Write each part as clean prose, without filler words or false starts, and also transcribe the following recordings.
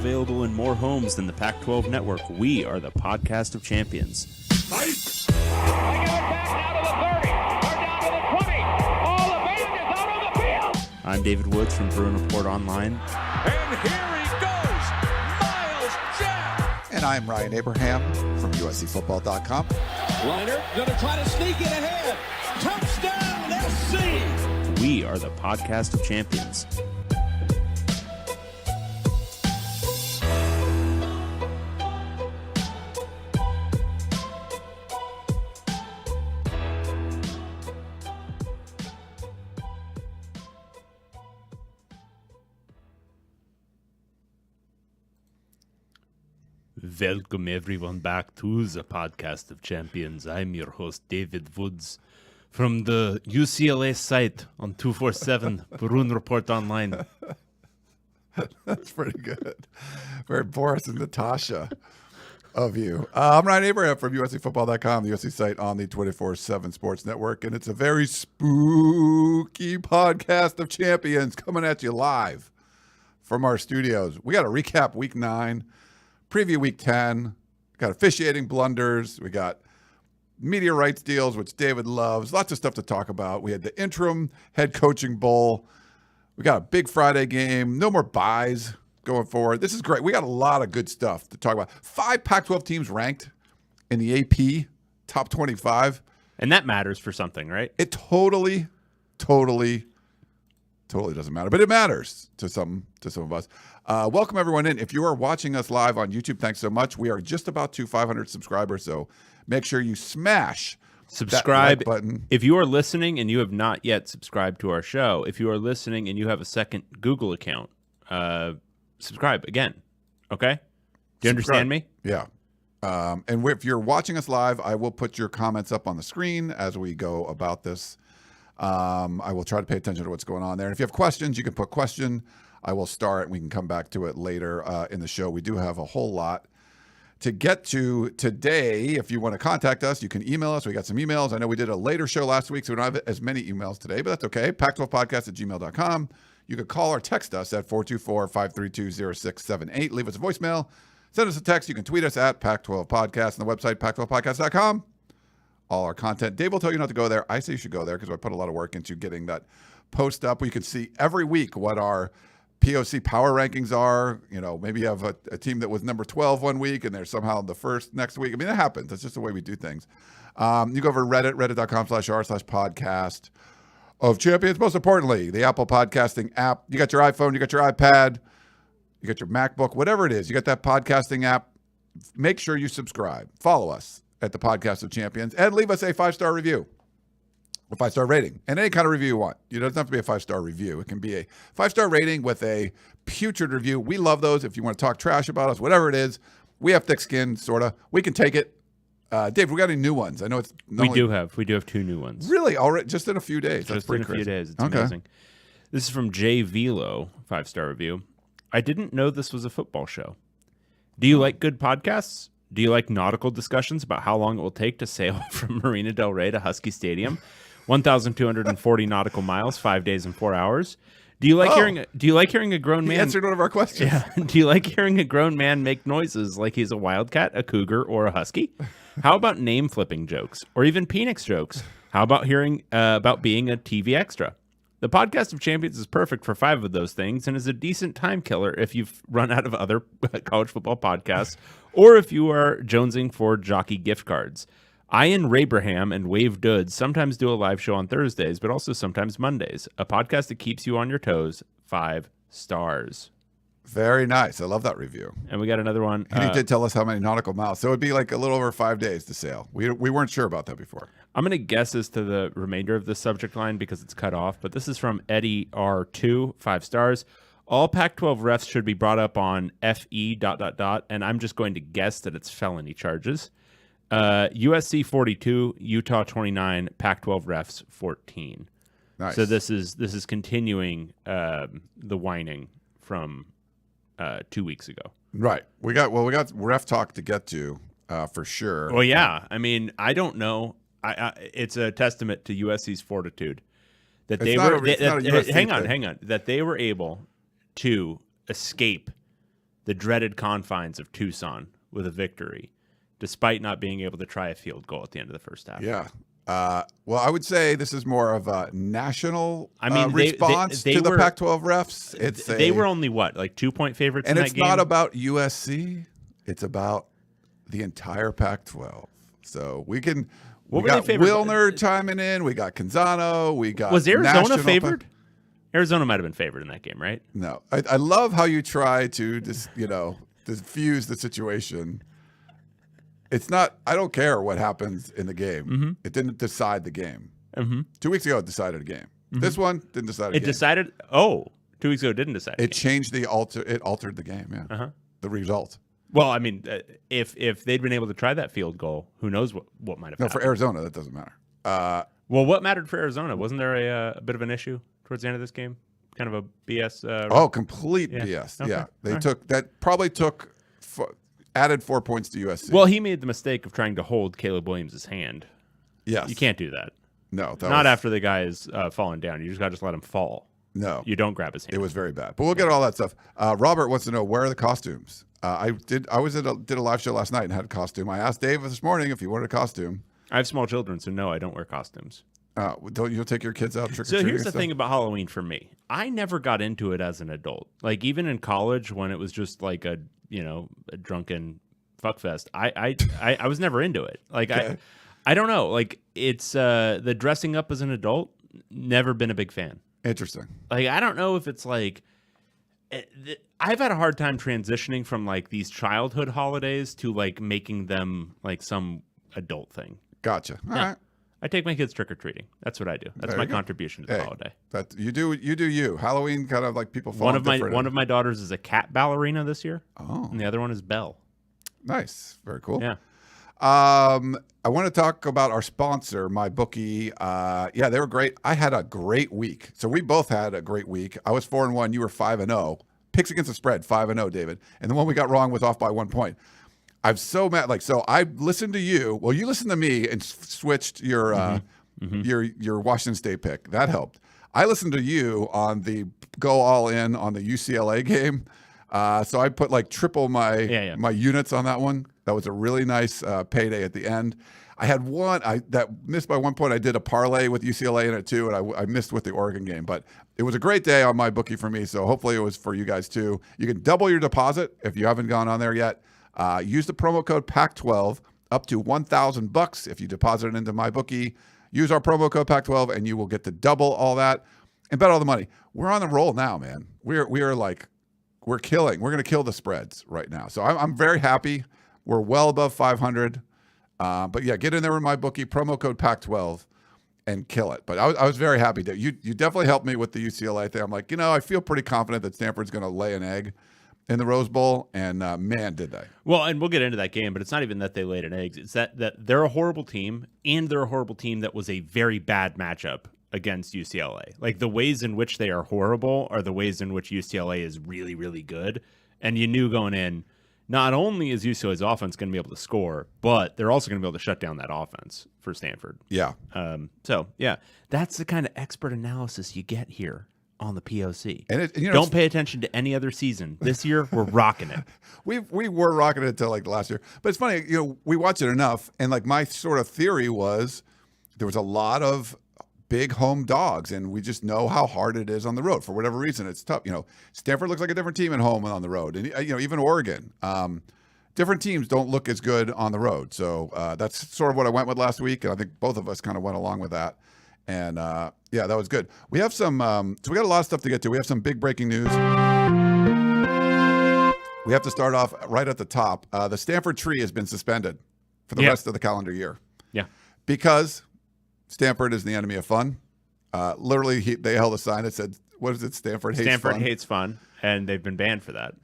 available in more homes than the Pac-12 network. We are the podcast of champions. They give it back now to the 30, or down to the 20. All the band is out on the field. I'm David Woods from Bruin Report Online. And here he goes, Miles Jack. And I'm Ryan Abraham from USCFootball.com. Liner going to try to sneak it ahead. Touchdown, SC. We are the podcast of champions. Welcome everyone back to the podcast of champions. I'm your host David Woods from the UCLA site on 247 Bruin Report Online. That's pretty good. Very Boris and Natasha of you. I'm Ryan Abraham from USCFootball.com, the USC site on the 24/7 Sports Network, and it's a very spooky podcast of champions coming at you live from our studios. We got to recap Week 9. Preview Week 10, got officiating blunders, we got media rights deals, which David loves, lots of stuff to talk about. We had the interim head coaching bowl. We got a big Friday game, no more buys going forward. This is great. We got a lot of good stuff to talk about. 5 Pac-12 teams ranked in the AP top 25. And that matters for something, right? It totally doesn't matter, but it matters to some of us. Welcome everyone in. If you are watching us live on YouTube, thanks so much. We are just about to 500 subscribers, so make sure you smash subscribe that like button. If you are listening and you have not yet subscribed to our show, if you are listening and you have a second Google account, subscribe again. Okay? Do you understand me? Yeah. And if you're watching us live, I will put your comments up on the screen as we go about this. I will try to pay attention to what's going on there. And if you have questions, you can put question. I will start, and we can come back to it later in the show. We do have a whole lot to get to today. If you want to contact us, you can email us. We got some emails. I know we did a later show last week, so we don't have as many emails today, but that's okay. Pac12podcast@gmail.com. You could call or text us at 424-532-0678. Leave us a voicemail. Send us a text. You can tweet us at Pac12 Podcast on the website, pac12podcast.com. All our content. Dave will tell you not to go there. I say you should go there because I put a lot of work into getting that post up. You can see every week what our POC power rankings are. You know, maybe you have a team that was number 12 one week and they're somehow the first next week. I mean, it happens. That's just the way we do things. You go over to Reddit, reddit.com/r/podcast of champions. Most importantly, the Apple podcasting app. You got your iPhone, you got your iPad, you got your MacBook, whatever it is. You got that podcasting app. Make sure you subscribe. Follow us at the Podcast of Champions and leave us a 5-star review. A 5-star rating, and any kind of review you want. It doesn't have to be a 5-star review. It can be a 5-star rating with a putrid review. We love those. If you want to talk trash about us, whatever it is, we have thick skin, sort of. We can take it. Dave, we got any new ones? I know it's we do have 2 new ones. Really, already, just in a few days. That's just in a few days. It's amazing. This is from Jay Velo, 5-star review. I didn't know this was a football show. Do you like good podcasts? Do you like nautical discussions about how long it will take to sail from Marina Del Rey to Husky Stadium? 1,240 nautical miles, 5 days and 4 hours. Do you like hearing a grown man? He answered one of our questions. Yeah. Do you like hearing a grown man make noises like he's a wildcat, a cougar, or a husky? How about name flipping jokes or even Penix jokes? How about hearing about being a TV extra? The Podcast of Champions is perfect for 5 of those things and is a decent time killer if you've run out of other college football podcasts or if you are jonesing for jockey gift cards. Ian Rabraham and Wave Duds sometimes do a live show on Thursdays, but also sometimes Mondays. A podcast that keeps you on your toes. 5 stars. Very nice. I love that review. And we got another one. And he did tell us how many nautical miles. So it'd be like a little over 5 days to sail. We weren't sure about that before. I'm going to guess as to the remainder of the subject line because it's cut off, but this is from Eddie R2, 5 stars. All Pac-12 refs should be brought up on FE ... and I'm just going to guess that it's felony charges. USC 42, Utah 29, Pac-12 refs 14. Nice. So this is continuing the whining from 2 weeks ago. Right. We got ref talk to get to for sure. Well, yeah. I mean, I don't know. It's a testament to USC's fortitude that hang on, that they were able to escape the dreaded confines of Tucson with a victory, despite not being able to try a field goal at the end of the first half. Yeah. Well, I would say this is more of a national response they to the were- Pac-12 refs. They were only what, like 2-point favorites and in it's that game? not about USC. It's about the entire Pac-12. So we can. What we were got they favored? Wilner chiming in. We got Canzano. We got. Was Arizona national favored? Arizona might have been favored in that game, right? No, I love how you try to just diffuse the situation. It's not. I don't care what happens in the game. Mm-hmm. It didn't decide the game. Mm-hmm. 2 weeks ago, it decided a game. This one didn't decide a It game. decided. Oh, 2 weeks ago it didn't decide. It changed the alter. It altered the game. Yeah, Uh-huh. the result. Well, I mean, if they'd been able to try that field goal, who knows what might have No, happened. for Arizona, that doesn't matter. Well, what mattered for Arizona? Wasn't there a bit of an issue towards the end of this game? Kind of a BS. Complete Yeah. BS. Okay. Yeah, they All right. took that. Probably took added 4 points to USC. Well, he made the mistake of trying to hold Caleb Williams' hand. yes, You can't do that. No, that Not was, after the guy is falling down. You just got to just let him fall. No, You don't grab his hand. it was very bad. But we'll get all that stuff. Robert wants to know, where are the costumes? I did a live show last night and had a costume. I asked Dave this morning if he wanted a costume. I have small children, so no, I don't wear costumes. Don't you take your kids out trick or So treating? here's the thing about Halloween for me. I never got into it as an adult. Like even in college when it was just like a drunken fuckfest. I was never into it. Like Okay. I don't know. Like it's the dressing up as an adult, never been a big fan. Interesting. Like I don't know if it's like I've had a hard time transitioning from like these childhood holidays to like making them like some adult thing. Gotcha. All Yeah. right. I take my kids trick or treating. That's what I do. That's There my you go. contribution to the Hey, holiday. that you do you. Halloween kind of like people fall One of my daughters is a cat ballerina this year, and the other one is Belle. Nice. Very cool. Yeah. I want to talk about our sponsor, MyBookie. Yeah, they were great. I had a great week. So we both had a great week. I was 4-1. You were 5-0. Picks against the spread, 5-0, David. And the one we got wrong was off by 1 point. I'm so mad. Like, so I listened to you. Well, you listened to me and switched your your Washington State pick. That helped. I listened to you on the go all in on the UCLA game. So I put like triple my my units on that one. That was a really nice payday at the end. I had one that missed by 1 point. I did a parlay with UCLA in it too, and I missed with the Oregon game. But it was a great day on MyBookie for me. So hopefully it was for you guys too. You can double your deposit if you haven't gone on there yet. Use the promo code Pac12 up to $1,000 if you deposit it into MyBookie. Use our promo code Pac12 and you will get to double all that and bet all the money. We're on the roll now, man. We are like we're killing. We're going to kill the spreads right now. So I'm very happy. We're well above 500. But yeah, get in there with MyBookie, promo code Pac12, and kill it. But I was very happy. You definitely helped me with the UCLA thing. I'm like, I feel pretty confident that Stanford's going to lay an egg in the Rose Bowl, and man, did they. Well, and we'll get into that game, but it's not even that they laid an egg. It's that they're a horrible team, and they're a horrible team that was a very bad matchup against UCLA. Like the ways in which they are horrible are the ways in which UCLA is really, really good. And you knew going in, not only is UCLA's offense going to be able to score, but they're also going to be able to shut down that offense for Stanford. Yeah. So, yeah, that's the kind of expert analysis you get here on the POC. And don't pay attention to any other season. This year, we're rocking it. We were rocking it until like the last year. But it's funny, we watch it enough, and like my sort of theory was there was a lot of big home dogs, and we just know how hard it is on the road. For whatever reason, it's tough. Stanford looks like a different team at home and on the road, and even Oregon. Different teams don't look as good on the road. So that's sort of what I went with last week, and I think both of us kind of went along with that. And yeah, that was good. We have some. So we got a lot of stuff to get to. We have some big breaking news. We have to start off right at the top. The Stanford tree has been suspended for the rest of the calendar year. Yeah, because Stanford is the enemy of fun. Literally, they held a sign that said, "What is it? Stanford hates fun," and they've been banned for that.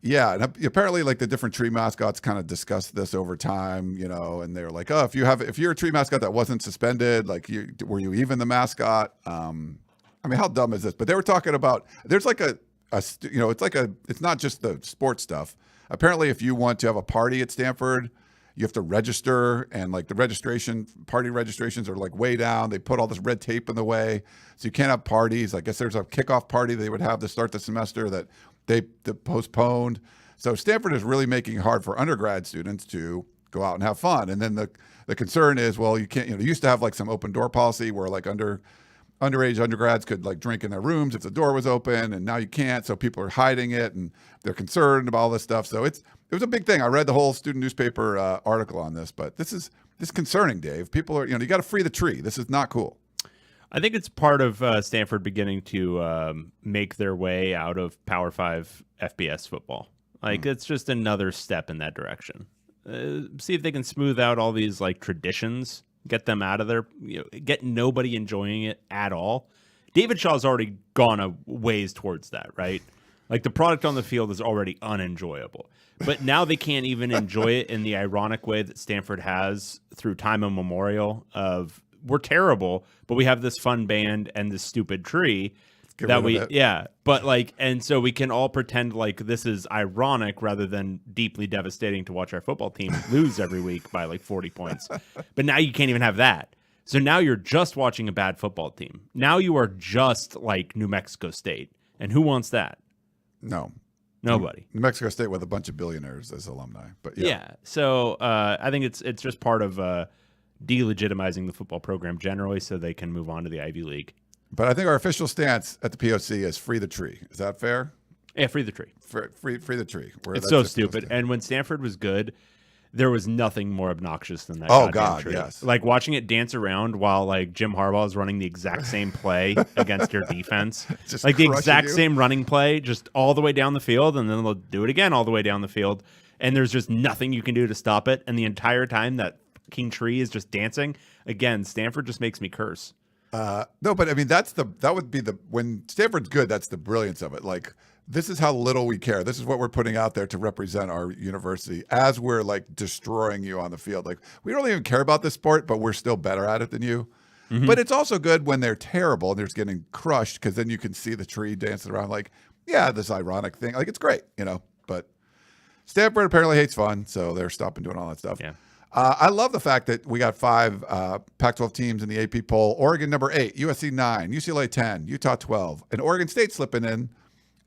Yeah, and apparently, like the different tree mascots kind of discussed this over time, and they're like, "Oh, if you're a tree mascot that wasn't suspended, like, were you even the mascot?" I mean, how dumb is this? But they were talking about there's like it's not just the sports stuff. Apparently, if you want to have a party at Stanford, you have to register, and like the party registrations are like way down. They put all this red tape in the way, so you can't have parties. I guess there's a kickoff party they would have to start the semester that they postponed. So Stanford is really making it hard for undergrad students to go out and have fun. And then the concern is, well, you can't, they used to have like some open door policy where like underage undergrads could like drink in their rooms if the door was open, and now you can't. So people are hiding it, and they're concerned about all this stuff. So it was a big thing. I read the whole student newspaper article on this, but this is concerning, Dave. People are, you got to free the tree. This is not cool. I think it's part of Stanford beginning to make their way out of Power 5 FBS football. Like it's just another step in that direction. See if they can smooth out all these like traditions, get them out of there, get nobody enjoying it at all. David Shaw's already gone a ways towards that, right? Like the product on the field is already unenjoyable. But now they can't even enjoy it in the ironic way that Stanford has through time immemorial of we're terrible, but we have this fun band and this stupid tree but like, and so we can all pretend like this is ironic rather than deeply devastating to watch our football team lose every week by like 40 points. But now you can't even have that. So now you're just watching a bad football team. Now you are just like New Mexico State. And who wants that? No. Nobody. New Mexico State with a bunch of billionaires as alumni. But yeah. So I think it's just part of delegitimizing the football program generally so they can move on to the Ivy League. But I think our official stance at the POC is free the tree. Is that fair? Yeah, free the tree. Free the tree. It's so stupid. And when Stanford was good, there was nothing more obnoxious than that. Oh, God, tree. yes. Like watching it dance around while like Jim Harbaugh is running the exact same play against your defense. Just like the exact you. same running play, just all the way down the field, and then they'll do it again all the way down the field. And there's just nothing you can do to stop it. And the entire time that king tree is just dancing. Again, Stanford just makes me curse. No, but I mean, that would be when Stanford's good, that's the brilliance of it. Like, this is how little we care. This is what we're putting out there to represent our university as we're like destroying you on the field. Like, we don't even care about this sport, but we're still better at it than you. Mm-hmm. But it's also good when they're terrible and they're just getting crushed, because then you can see the tree dancing around like, yeah, this ironic thing. Like, it's great, but Stanford apparently hates fun, so they're stopping doing all that stuff. Yeah. I love the fact that we got 5 Pac-12 teams in the AP poll. Oregon number 8, USC 9, UCLA 10, Utah 12, and Oregon State slipping in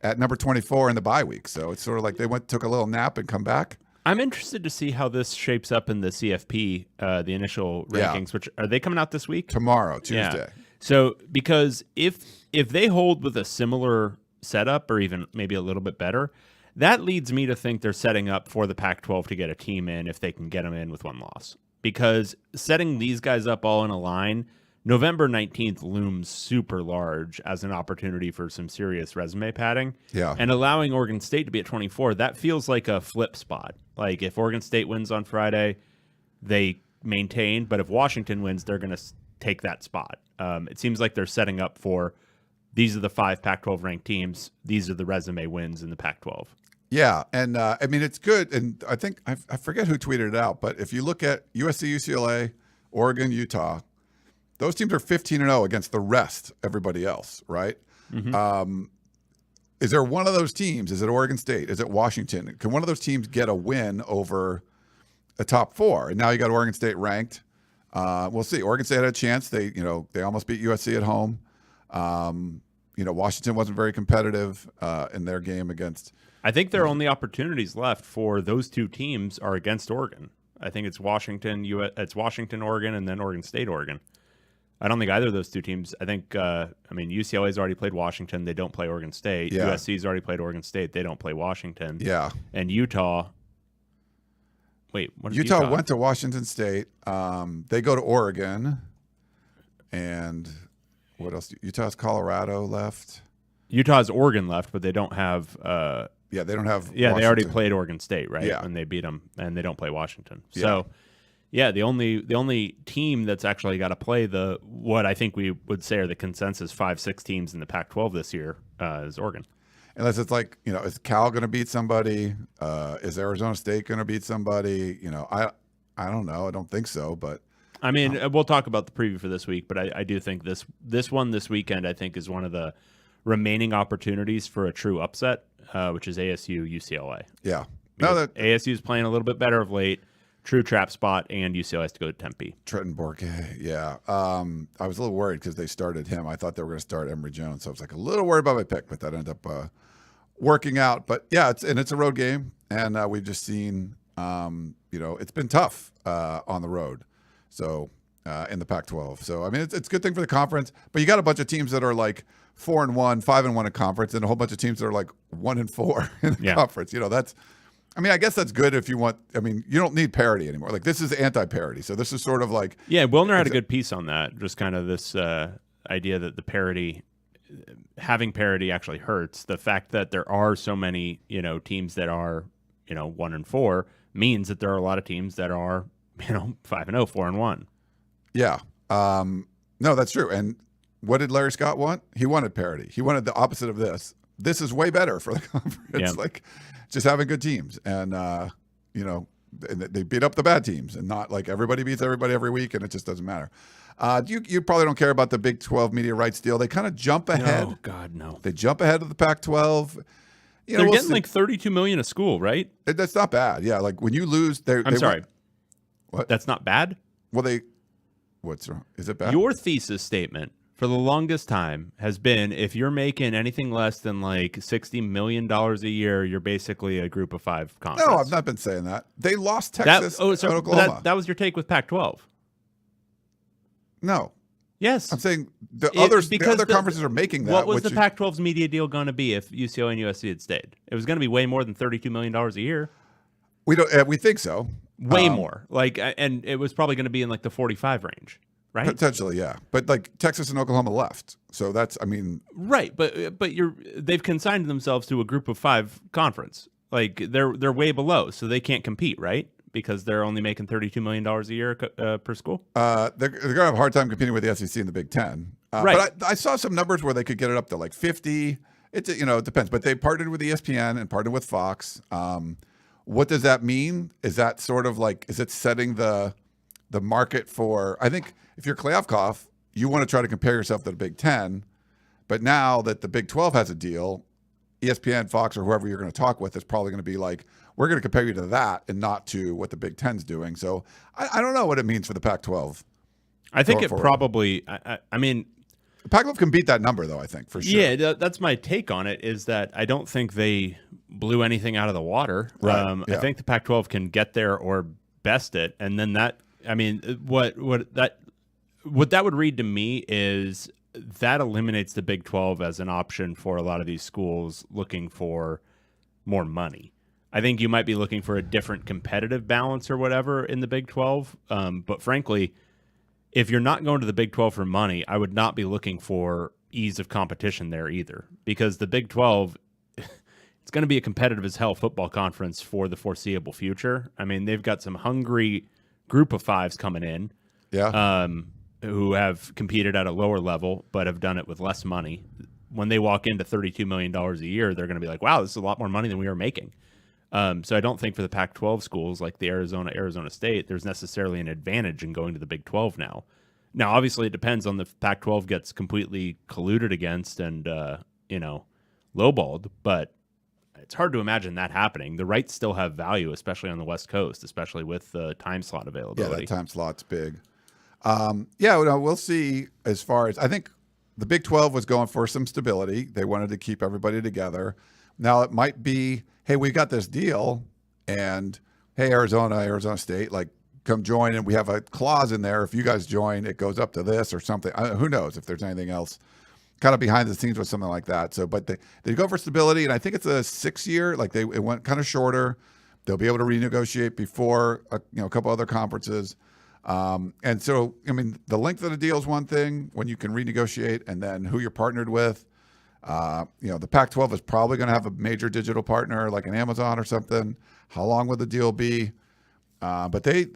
at number 24 in the bye week. So it's sort of like they took a little nap and come back. I'm interested to see how this shapes up in the CFP, the initial rankings. Which are they coming out this week? Tomorrow, Tuesday. Yeah. So because if they hold with a similar setup or even maybe a little bit better, that leads me to think they're setting up for the Pac-12 to get a team in if they can get them in with one loss. Because setting these guys up all in a line, November 19th looms super large as an opportunity for some serious resume padding. Yeah. And allowing Oregon State to be at 24, that feels like a flip spot. Like if Oregon State wins on Friday, they maintain. But if Washington wins, they're going to take that spot. It seems like they're setting up for these are the 5 Pac-12 ranked teams. These are the resume wins in the Pac-12. Yeah, and I mean, it's good. And I think, I forget who tweeted it out, but if you look at USC, UCLA, Oregon, Utah, those teams are 15-0 against the rest, everybody else, right? Mm-hmm. Is there one of those teams? Is it Oregon State? Is it Washington? Can one of those teams get a win over a top 4? And now you got Oregon State ranked. We'll see. Oregon State had a chance. They almost beat USC at home. Washington wasn't very competitive in their game against. I think their only opportunities left for those two teams are against Oregon. I think it's Washington, Oregon, and then Oregon State, Oregon. I don't think either of those two teams. I think, UCLA's already played Washington. They don't play Oregon State. Yeah. USC's already played Oregon State. They don't play Washington. Yeah. And Utah. Wait, what is Utah went to Washington State. They go to Oregon. And what else? Utah's Colorado left. Utah's Oregon left, but they don't have. They don't have. Yeah, Washington. They already played Oregon State, right? Yeah. And they beat them, and they don't play Washington. Yeah. So, yeah, the only team that's actually got to play what I think we would say are the consensus 5-6 teams in the Pac-12 this year is Oregon. Unless it's like, is Cal going to beat somebody? Is Arizona State going to beat somebody? I don't know. I don't think so, but. I mean, we'll talk about the preview for this week, but I do think this one this weekend, I think, is one of the remaining opportunities for a true upset, which is ASU UCLA. Yeah. No, ASU is playing a little bit better of late. True trap spot, and UCLA has to go to Tempe. Trenton Bourque, yeah. I was a little worried because they started him. I thought they were going to start Emory Jones, so I was like a little worried about my pick, but that ended up working out. But yeah, it's a road game. and we've just seen, it's been tough on the road. So in the Pac-12. So I mean, it's a good thing for the conference. But you got a bunch of teams that are like 4-1, 5-1 in conference, and a whole bunch of teams that are like 1-4 in the conference. I guess that's good if you want. I mean, you don't need parity anymore. Like, this is anti-parity. So this is sort of like. Yeah, Wilner had a good piece on that. Just kind of this idea that the parity, having parity actually hurts. The fact that there are so many, teams that are, 1-4 means that there are a lot of teams that are, 5-0, 4-1. Yeah. No, that's true. And what did Larry Scott want? He wanted parity. He wanted the opposite of this. This is way better for the conference. Like, just having good teams, and they beat up the bad teams, and not like everybody beats everybody every week, and it just doesn't matter. You probably don't care about the Big 12 media rights deal. They kind of jump ahead. Oh God, no. They jump ahead of the Pac-12. They're getting like $32 million a school, right? That's not bad. Yeah, like when you lose, I'm sorry. What? That's not bad. Well, what's wrong? Is it bad? Your thesis statement for the longest time has been, if you're making anything less than like $60 million a year, you're basically a group of 5 conference. No, I've not been saying that. They lost Texas and Oklahoma. That was your take with Pac-12. No. Yes. I'm saying the other conferences are making that. What was the Pac-12's media deal going to be if UCLA and USC had stayed? It was going to be way more than $32 million a year. We think so. Way more. And it was probably going to be in like the 45 range. Right? Potentially, yeah. But like Texas and Oklahoma left. So that's, right. But they've consigned themselves to a group of 5 conference. Like they're way below, so they can't compete, right? Because they're only making $32 million a year per school. They're going to have a hard time competing with the SEC and the Big Ten. Right. But I saw some numbers where they could get it up to like 50. It depends. But they partnered with ESPN and partnered with Fox. What does that mean? Is that sort of like, is it setting the market for, I think if you're Kliavkoff, you want to try to compare yourself to the Big Ten. But now that the Big 12 has a deal, ESPN, Fox, or whoever you're going to talk with is probably going to be like, we're going to compare you to that and not to what the Big Ten's doing. So I don't know what it means for the Pac-12. I think it probably, I mean. The Pac-12 can beat that number, though, I think, for sure. Yeah, that's my take on it, is that I don't think they blew anything out of the water. Right. I think the Pac-12 can get there or best it. And then that, I mean, what that would read to me is that eliminates the Big 12 as an option for a lot of these schools looking for more money. I think you might be looking for a different competitive balance or whatever in the Big 12. But frankly, if you're not going to the Big 12 for money, I would not be looking for ease of competition there either, because the Big 12, it's going to be a competitive as hell football conference for the foreseeable future. I mean, they've got some hungry group of 5s coming in. Yeah. Who have competed at a lower level but have done it with less money. When they walk into $32 million a year, they're going to be like, wow, this is a lot more money than we were making. So I don't think for the Pac-12 schools like the Arizona State, there's necessarily an advantage in going to the Big 12 now. Now, obviously, it depends on the Pac-12 gets completely colluded against and, lowballed, but it's hard to imagine that happening. The rights still have value, especially on the West Coast, especially with the time slot availability. Yeah, that time slot's big. We'll see. As far as, I think the Big 12 was going for some stability. They wanted to keep everybody together. Now it might be, hey, we got this deal, and hey, Arizona State, like, come join, and we have a clause in there. If you guys join, it goes up to this or something. Who knows if there's anything else kind of behind the scenes with something like that. So, but they go for stability, and I think it's a 6-year. Like, it went kind of shorter. They'll be able to renegotiate before a couple other conferences. And so, I mean, the length of the deal is one thing when you can renegotiate, and then who you're partnered with. The Pac-12 is probably going to have a major digital partner like an Amazon or something. How long will the deal be? But they,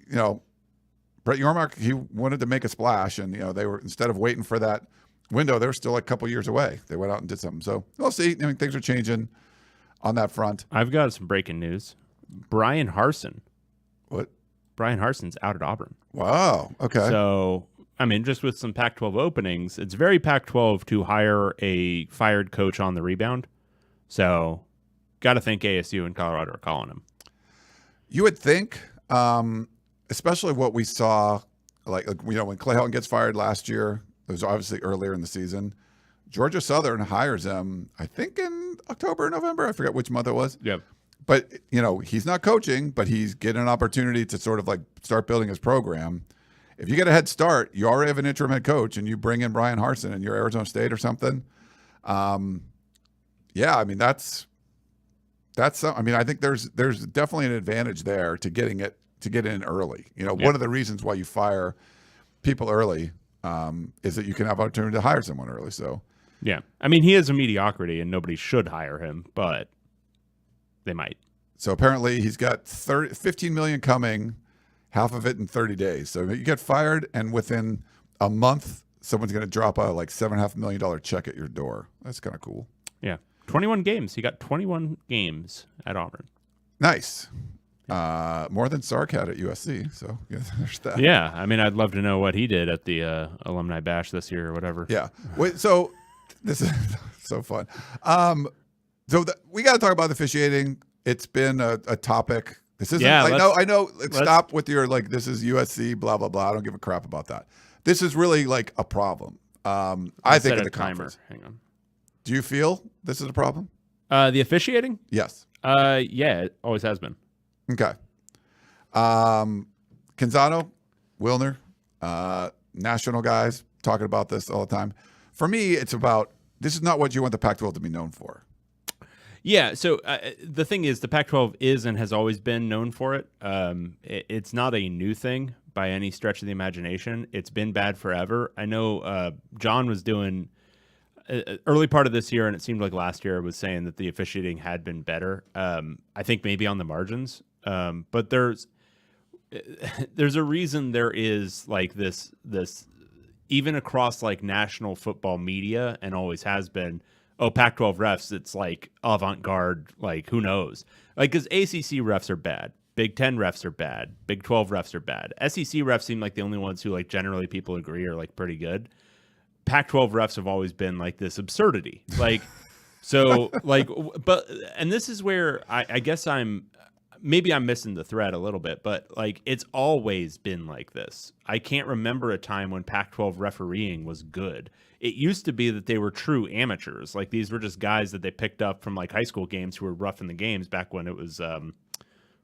Brett Yormark, he wanted to make a splash, and, they were, instead of waiting for that window, they were still like a couple years away. They went out and did something. So we'll see. I mean, things are changing on that front. I've got some breaking news. Brian Harsin. What? Brian Harsin's out at Auburn. Wow. Okay. So, I mean, just with some Pac-12 openings, it's very Pac-12 to hire a fired coach on the rebound. So, got to think ASU and Colorado are calling him. You would think, especially what we saw, like when Clay Helton gets fired last year, it was obviously earlier in the season. Georgia Southern hires him, I think in October or November. I forget which month it was. Yep. but he's not coaching, but he's getting an opportunity to sort of like start building his program. If you get a head start, you already have an interim head coach, and you bring in Brian Harsin and you're Arizona State or something. Yeah, I mean that's. I mean, I think there's definitely an advantage there to get in early. One of the reasons why you fire people early is that you can have opportunity to hire someone early. So yeah, I mean, he is a mediocrity, and nobody should hire him, but they might. So apparently, he's got $15 million coming, half of it in 30 days. So you get fired, and within a month, someone's going to drop a like $7.5 million check at your door. That's kind of cool. Yeah. 21 games. He got 21 games at Auburn. Nice. More than Sark had at USC. So yeah, there's that. Yeah. I mean, I'd love to know what he did at the alumni bash this year or whatever. Yeah. Wait, so this is so fun. We got to talk about the officiating. It's been a topic. This isn't. Yeah, I know. Stop with your like. This is USC. Blah blah blah. I don't give a crap about that. This is really like a problem. I think in the conference. Hang on. Do you feel this is a problem? The officiating? Yes. Yeah, it always has been. Okay. Canzano, Wilner, national guys talking about this all the time. For me, it's about this is not what you want the Pac-12 to be known for. Yeah, so the thing is, the Pac-12 is and has always been known for it. It's not a new thing by any stretch of the imagination. It's been bad forever. I know John was doing early part of this year, and it seemed like last year, was saying that the officiating had been better. I think maybe on the margins, but there's a reason there is like this even across like national football media, and always has been. Oh, Pac-12 refs, it's like avant-garde, like who knows? Like, because ACC refs are bad, Big Ten refs are bad, Big 12 refs are bad. SEC refs seem like the only ones who like generally people agree are like pretty good. Pac-12 refs have always been like this absurdity. Like, so like, and this is where I guess maybe I'm missing the thread a little bit, but like it's always been like this. I can't remember a time when Pac-12 refereeing was good. It used to be that they were true amateurs. Like these were just guys that they picked up from like high school games who were roughing the games back when it was,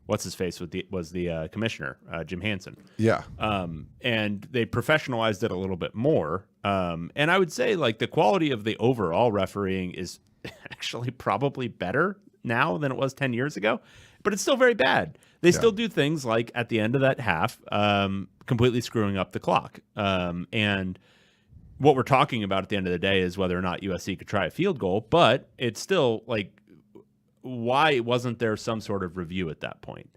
what's his face was the commissioner, Jim Hansen. Yeah. And they professionalized it a little bit more. And I would say like the quality of the overall refereeing is actually probably better now than it was 10 years ago, but it's still very bad. They still do things like at the end of that half, completely screwing up the clock. And what we're talking about at the end of the day is whether or not USC could try a field goal, but it's still like, why wasn't there some sort of review at that point?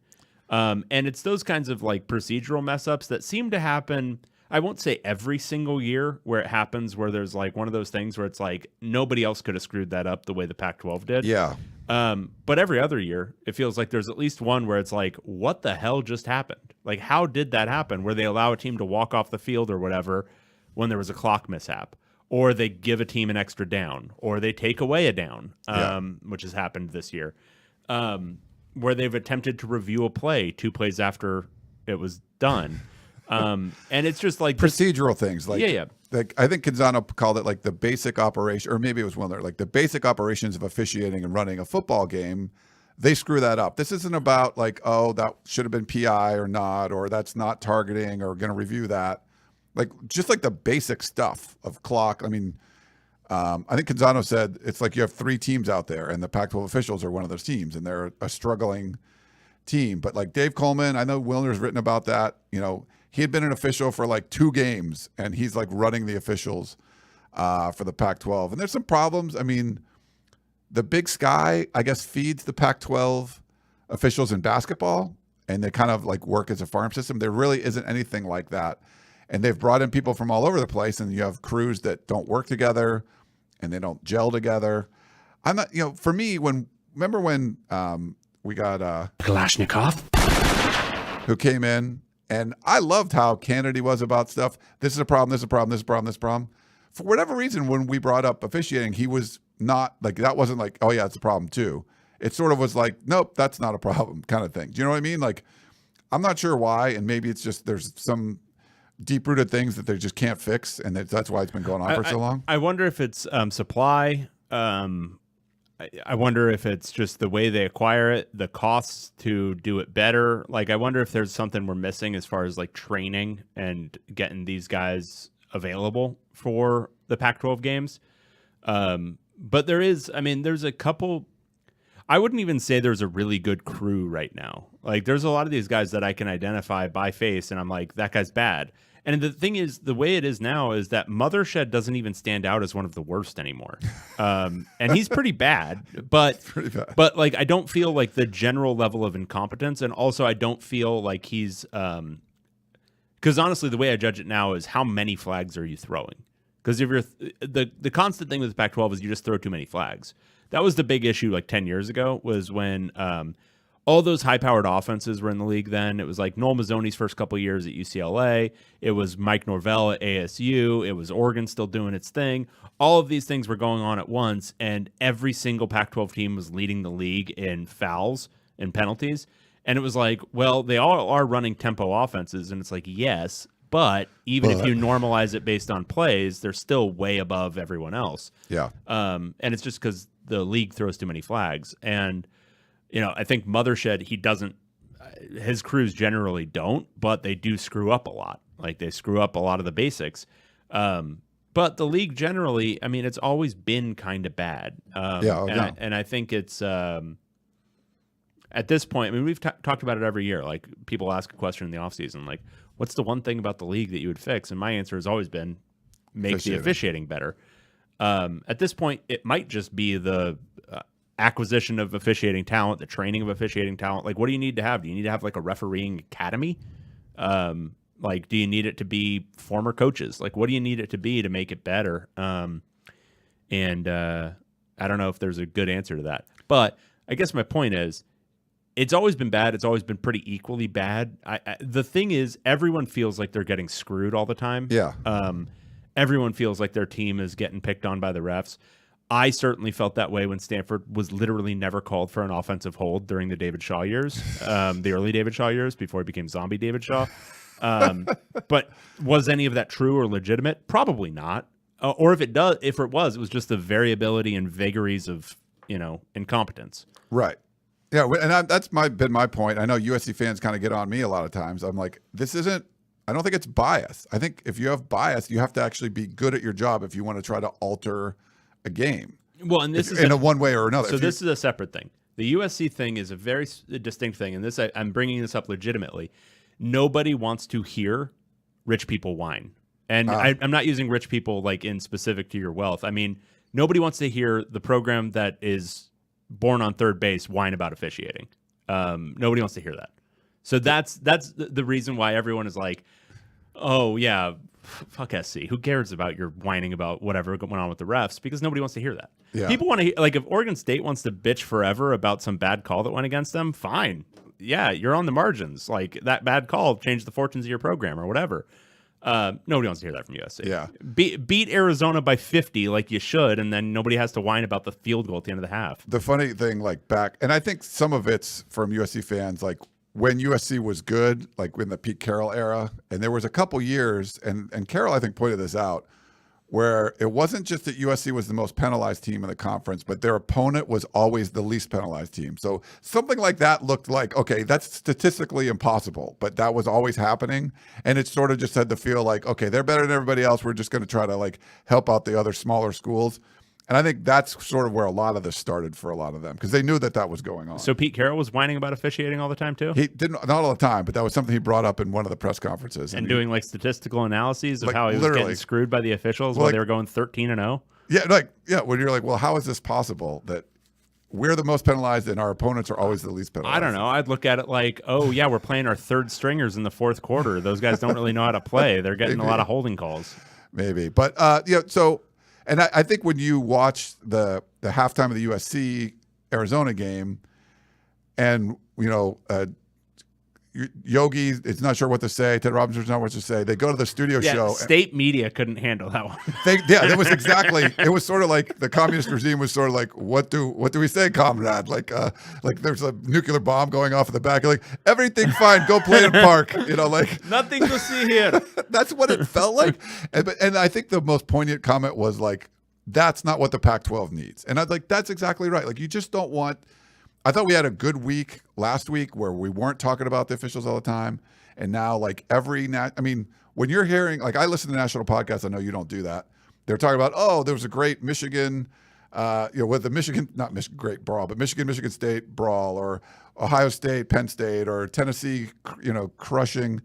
And it's those kinds of like procedural mess ups that seem to happen. I won't say every single year where it happens, where there's like one of those things where it's like nobody else could have screwed that up the way the Pac-12 did. Yeah. But every other year, it feels like there's at least one where it's like, what the hell just happened? Like, how did that happen? Where they allow a team to walk off the field or whatever when there was a clock mishap, or they give a team an extra down, or they take away a down, which has happened this year, where they've attempted to review a play 2 plays after it was done. And it's just like procedural things. Like, yeah. Like I think Canzano called it like the basic operation, or maybe it was Wilner, like the basic operations of officiating and running a football game. They screw that up. This isn't about like, oh, that should have been PI or not, or that's not targeting, or going to review that. Like just like the basic stuff of clock. I mean, I think Canzano said it's like you have 3 teams out there, and the Pac-12 officials are one of those teams, and they're a struggling team. But like Dave Coleman, I know Wilner's written about that. He had been an official for like 2 games, and he's like running the officials for the Pac-12. And there's some problems. I mean, the Big Sky, I guess, feeds the Pac-12 officials in basketball, and they kind of like work as a farm system. There really isn't anything like that. And they've brought in people from all over the place, and you have crews that don't work together and they don't gel together. I'm not, for me, remember when we got Kalashnikov, who came in, and I loved how candid he was about stuff. This is a problem, this is a problem, this is a problem, this is a problem. For whatever reason, when we brought up officiating, he was not like, that wasn't like, oh yeah, it's a problem too. It sort of was like, nope, that's not a problem kind of thing. Do you know what I mean? Like, I'm not sure why, and maybe it's just there's some deep-rooted things that they just can't fix, and that's why it's been going on for so long. I wonder if it's supply. I wonder if it's just the way they acquire it, the costs to do it better. Like, I wonder if there's something we're missing as far as like training and getting these guys available for the Pac-12 games. But there's a couple. I wouldn't even say there's a really good crew right now. Like, there's a lot of these guys that I can identify by face, and I'm like, that guy's bad. And the thing is, the way it is now is that Mothershed doesn't even stand out as one of the worst anymore. And he's pretty bad, but like, I don't feel like the general level of incompetence. And also I don't feel like he's, because honestly, the way I judge it now is how many flags are you throwing? Because if you're the constant thing with the Pac-12 is you just throw too many flags. That was the big issue like 10 years ago was when all those high-powered offenses were in the league then. It was like Noel Mazzoni's first couple of years at UCLA. It was Mike Norvell at ASU. It was Oregon still doing its thing. All of these things were going on at once, and every single Pac-12 team was leading the league in fouls and penalties. And it was like, well, they all are running tempo offenses, and it's like, yes, but even if you normalize it based on plays, they're still way above everyone else. Yeah. And it's just because the league throws too many flags. And I think Mothershed, his crews generally don't, but they do screw up a lot. Like, they screw up a lot of the basics. But the league generally, it's always been kind of bad. And I think it's, at this point, we've talked about it every year. Like, people ask a question in the offseason, like, what's the one thing about the league that you would fix? And my answer has always been, make the officiating better. At this point, it might just be the acquisition of officiating talent, the training of officiating talent. Like, what do you need to have? Do you need to have like a refereeing academy? Like, do you need it to be former coaches? Like, what do you need it to be to make it better? I don't know if there's a good answer to that. But I guess my point is, it's always been bad. It's always been pretty equally bad. The thing is, everyone feels like they're getting screwed all the time. Yeah. Everyone feels like their team is getting picked on by the refs. I certainly felt that way when Stanford was literally never called for an offensive hold during the David Shaw years, the early David Shaw years before he became zombie David Shaw. But was any of that true or legitimate? Probably not. Or if it was, it was just the variability and vagaries of, incompetence. Right. Yeah, and that's been my point. I know USC fans kind of get on me a lot of times. I'm like, I don't think it's bias. I think if you have bias, you have to actually be good at your job if you want to try to alter a game. Well, and this is in a one way or another. So this is a separate thing. The USC thing is a very distinct thing, and this I'm bringing this up legitimately. Nobody wants to hear rich people whine, and I'm not using rich people like in specific to your wealth. Nobody wants to hear the program that is born on third base whine about officiating. Nobody wants to hear that. So that's the reason why everyone is like, oh yeah, fuck SC. Who cares about your whining about whatever went on with the refs? Because nobody wants to hear that. Yeah. People want to hear, like, if Oregon State wants to bitch forever about some bad call that went against them, fine. Yeah, you're on the margins. Like, that bad call changed the fortunes of your program or whatever. Nobody wants to hear that from USC. Yeah. Beat Arizona by 50 like you should, and then nobody has to whine about the field goal at the end of the half. The funny thing, and I think some of it's from USC fans, like, when USC was good, like in the Pete Carroll era, and there was a couple years, and Carroll, I think, pointed this out, where it wasn't just that USC was the most penalized team in the conference, but their opponent was always the least penalized team. So something like that looked like, okay, that's statistically impossible, but that was always happening. And it sort of just had to feel like, okay, they're better than everybody else. We're just going to try to like help out the other smaller schools. And I think that's sort of where a lot of this started for a lot of them, because they knew that was going on. So Pete Carroll was whining about officiating all the time too? He didn't, not all the time, but that was something he brought up in one of the press conferences. And doing like statistical analyses of how he was getting screwed by the officials while they were going 13-0? Yeah, when you're like, well, how is this possible that we're the most penalized and our opponents are always the least penalized? I don't know. I'd look at it like, oh yeah, we're playing our third stringers in the fourth quarter. Those guys don't really know how to play. They're getting a lot of holding calls. Maybe. But so... And I think when you watch the halftime of the USC Arizona game, and Yogi is not sure what to say, Ted Robinson's not sure what to say. They go to the studio show. State media couldn't handle that one. It was exactly. It was sort of like the communist regime was sort of like, what do we say, comrade? Like there's a nuclear bomb going off in the back. Like, everything fine, go play in park. Like nothing to see here. That's what it felt like. And I think the most poignant comment was like, That's not what the Pac-12 needs. And I'd like, that's exactly right. Like, you just don't want. I thought we had a good week last week where we weren't talking about the officials all the time. And now, like, when you're hearing, like, I listen to national podcasts, I know you don't do that. They're talking about, oh, there was a great Michigan, with the Michigan, not Michigan great brawl, but Michigan State brawl, or Ohio State, Penn State, or Tennessee, crushing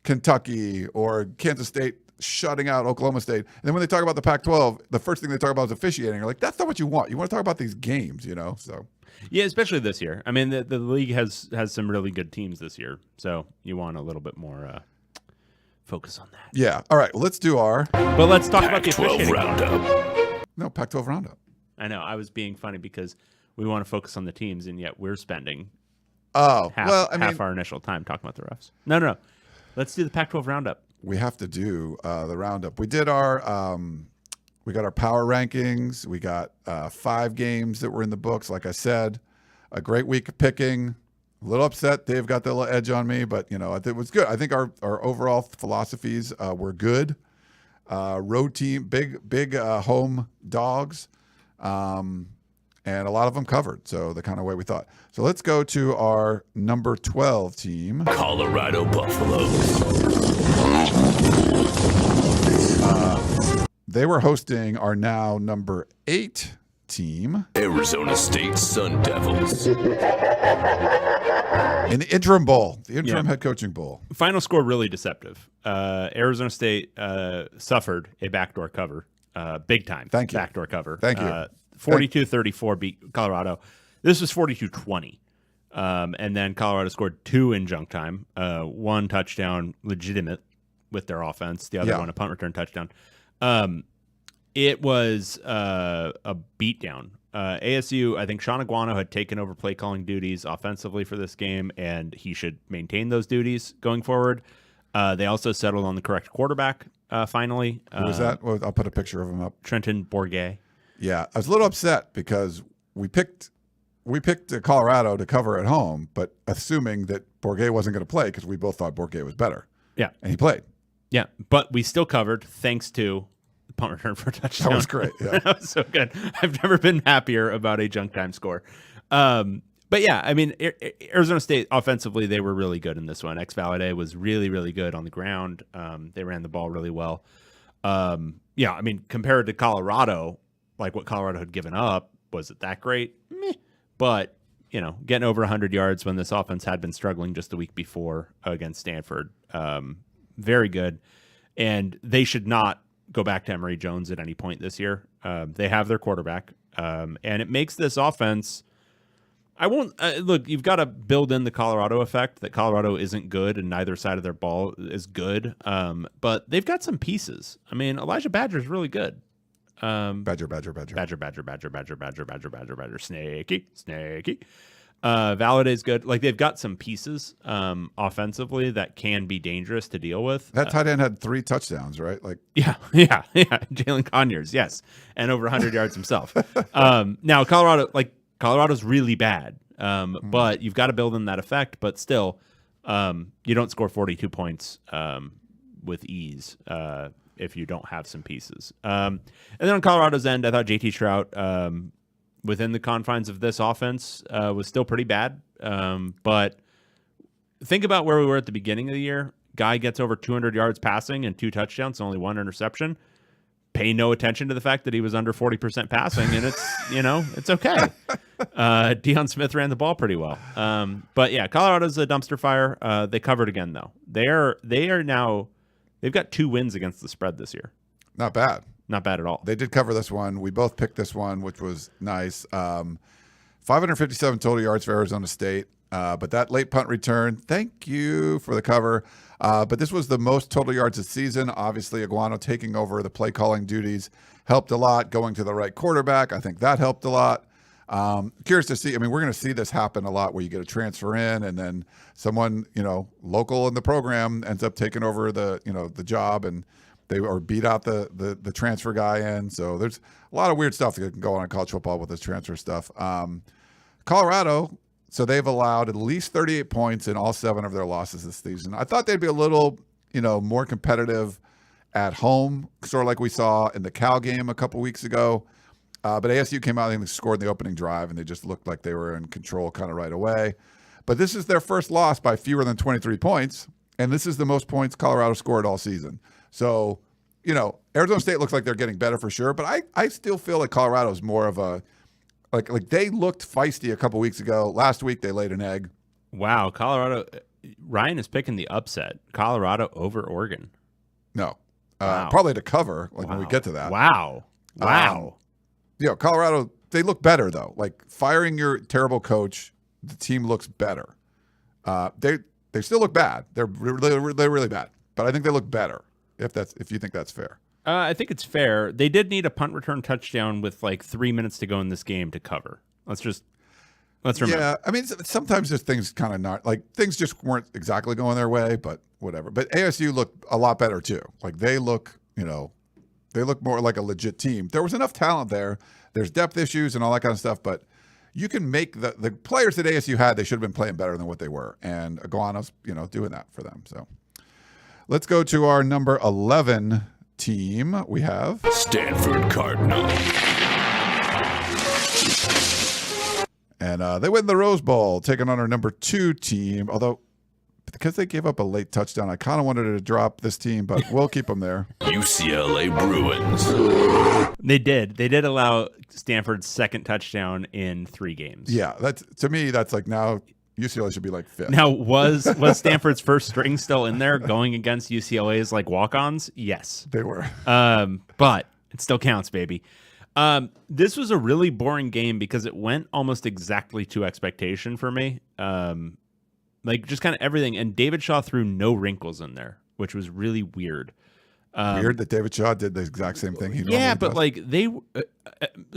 Kentucky, or Kansas State shutting out Oklahoma State. And then when they talk about the Pac-12, the first thing they talk about is officiating. You're like, that's not what you want. You want to talk about these games, so. Yeah, especially this year. I mean, the league has some really good teams this year, so you want a little bit more focus on that. Yeah. All right. Well, let's do our. But let's talk about the officiating. Roundup. No, Pac-12 Roundup. I know. I was being funny because we want to focus on the teams, and yet we're spending half our initial time talking about the refs. No. Let's do the Pac-12 Roundup. We have to do the Roundup. We did our. We got our power rankings. We got 5 games that were in the books. Like I said, a great week of picking. A little upset. Dave got the little edge on me, but it was good. I think our overall philosophies were good. Road team, big home dogs, and a lot of them covered. So the kind of way we thought. So let's go to our number 12 team, Colorado Buffaloes. They were hosting our now number 8 team, Arizona State Sun Devils. in the interim bowl, the interim head coaching bowl. Final score really deceptive. Arizona State suffered a backdoor cover, big time. Thank you. Backdoor cover. Thank you. 42-34 beat Colorado. This was 42-20. And then Colorado scored 2 in junk time. 1 touchdown legitimate with their offense. The other one a punt return touchdown. It was a beatdown. ASU, I think Sean Aguano had taken over play calling duties offensively for this game, and he should maintain those duties going forward. They also settled on the correct quarterback finally. Who was that? Well, I'll put a picture of him up. Trenton Bourguet. Yeah, I was a little upset because we picked Colorado to cover at home, but assuming that Bourguet wasn't going to play because we both thought Bourguet was better. Yeah. And he played. Yeah, but we still covered thanks to the punt return for a touchdown. That was great. Yeah. That was so good. I've never been happier about a junk time score. But yeah, I mean, Arizona State offensively, they were really good in this one. Valade was really, really good on the ground. They ran the ball really well. Yeah, I mean, compared to Colorado, like what Colorado had given up, was it that great? Meh. But, getting over 100 yards when this offense had been struggling just the week before against Stanford. Very good. And they should not go back to Emory Jones at any point this year. They have their quarterback. And it makes this offense... look, you've got to build in the Colorado effect that Colorado isn't good and neither side of their ball is good. But they've got some pieces. I mean, Elijah Badger is really good. Badger. Snaky. Valade's good. Like, they've got some pieces offensively that can be dangerous to deal with. That tight end had 3 touchdowns, right? Like, yeah. Jalen Conyers, yes, and over 100 yards himself. Now Colorado's really bad, but you've got to build in that effect. But still, you don't score 42 points with ease if you don't have some pieces. And then on Colorado's end, I thought JT Trout, within the confines of this offense, was still pretty bad. But think about where we were at the beginning of the year. Guy gets over 200 yards passing and 2 touchdowns, only 1 interception. Pay no attention to the fact that he was under 40% passing, and it's, it's okay. Deion Smith ran the ball pretty well. But yeah, Colorado's a dumpster fire. They covered again, though. They've got 2 wins against the spread this year. not bad. Not bad at all. They did cover this one. We both picked this one, which was nice. 557 total yards for Arizona State. But that late punt return, thank you for the cover. But this was the most total yards this season. Obviously, Aguano taking over the play calling duties helped a lot. Going to the right quarterback, I think that helped a lot. Curious to see. I mean, we're going to see this happen a lot where you get a transfer in and then someone, local in the program ends up taking over the job and they or beat out the transfer guy in. So there's a lot of weird stuff that can go on in college football with this transfer stuff. Colorado, so they've allowed at least 38 points in all 7 of their losses this season. I thought they'd be a little, more competitive at home, sort of like we saw in the Cal game a couple weeks ago. But ASU came out and they scored in the opening drive, and they just looked like they were in control kind of right away. But this is their first loss by fewer than 23 points, and this is the most points Colorado scored all season. So, Arizona State looks like they're getting better for sure, but I still feel like Colorado is more of a like they looked feisty a couple weeks ago. Last week they laid an egg. Wow, Colorado. Ryan is picking the upset. Colorado over Oregon. No, Wow. probably to cover when we Wow. get to that. Wow. Colorado, they look better though. Like firing your terrible coach, the team looks better. They still look bad. They're really bad, but I think they look better. If you think that's fair. I think it's fair. They did need a punt return touchdown with like 3 minutes to go in this game to cover. Let's remember. Yeah, I mean, sometimes just things kind of not like things just weren't exactly going their way, but whatever. But ASU looked a lot better too. Like they look more like a legit team. There was enough talent there. There's depth issues and all that kind of stuff, but you can make the players that ASU had. They should have been playing better than what they were, and Iguana's doing that for them. So let's go to our number 11 team. We have Stanford Cardinal. And they win the Rose Bowl, taking on our number 2 team. Although, because they gave up a late touchdown, I kind of wanted to drop this team, but we'll keep them there. UCLA Bruins. They did allow Stanford's second touchdown in 3 games. Yeah, to me, that's like now UCLA should be like 5th. Now, was Stanford's first string still in there going against UCLA's like walk-ons? Yes. They were. But it still counts, baby. This was a really boring game because it went almost exactly to expectation for me. Like just kind of everything. And David Shaw threw no wrinkles in there, which was really weird. Weird that David Shaw did the exact same thing he normally Yeah, but does. like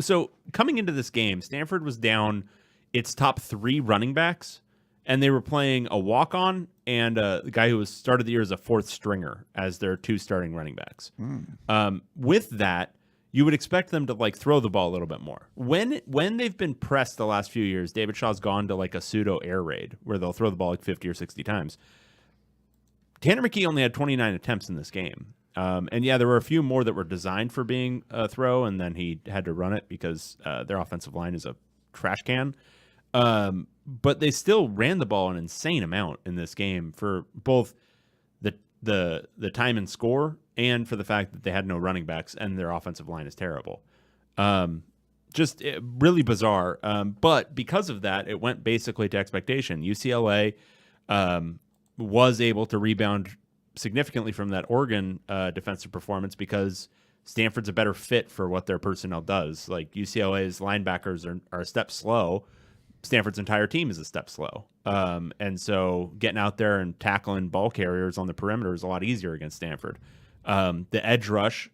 so coming into this game, Stanford was down its top 3 running backs, and they were playing a walk-on and the guy who was started the year as a 4th stringer as their 2 starting running backs. With that, you would expect them to like throw the ball a little bit more. When they've been pressed the last few years, David Shaw's gone to like a pseudo air raid where they'll throw the ball like 50 or 60 times. Tanner McKee only had 29 attempts in this game. And yeah, there were a few more that were designed for being a throw, and then he had to run it because their offensive line is a trash can. But they still ran the ball an insane amount in this game for both the time and score and for the fact that they had no running backs and their offensive line is terrible. Just really bizarre. But because of that, it went basically to expectation. UCLA was able to rebound significantly from that Oregon defensive performance because Stanford's a better fit for what their personnel does. Like UCLA's linebackers are a step slow. Stanford's entire team is a step slow. And so getting out there and tackling ball carriers on the perimeter is a lot easier against Stanford. The edge rush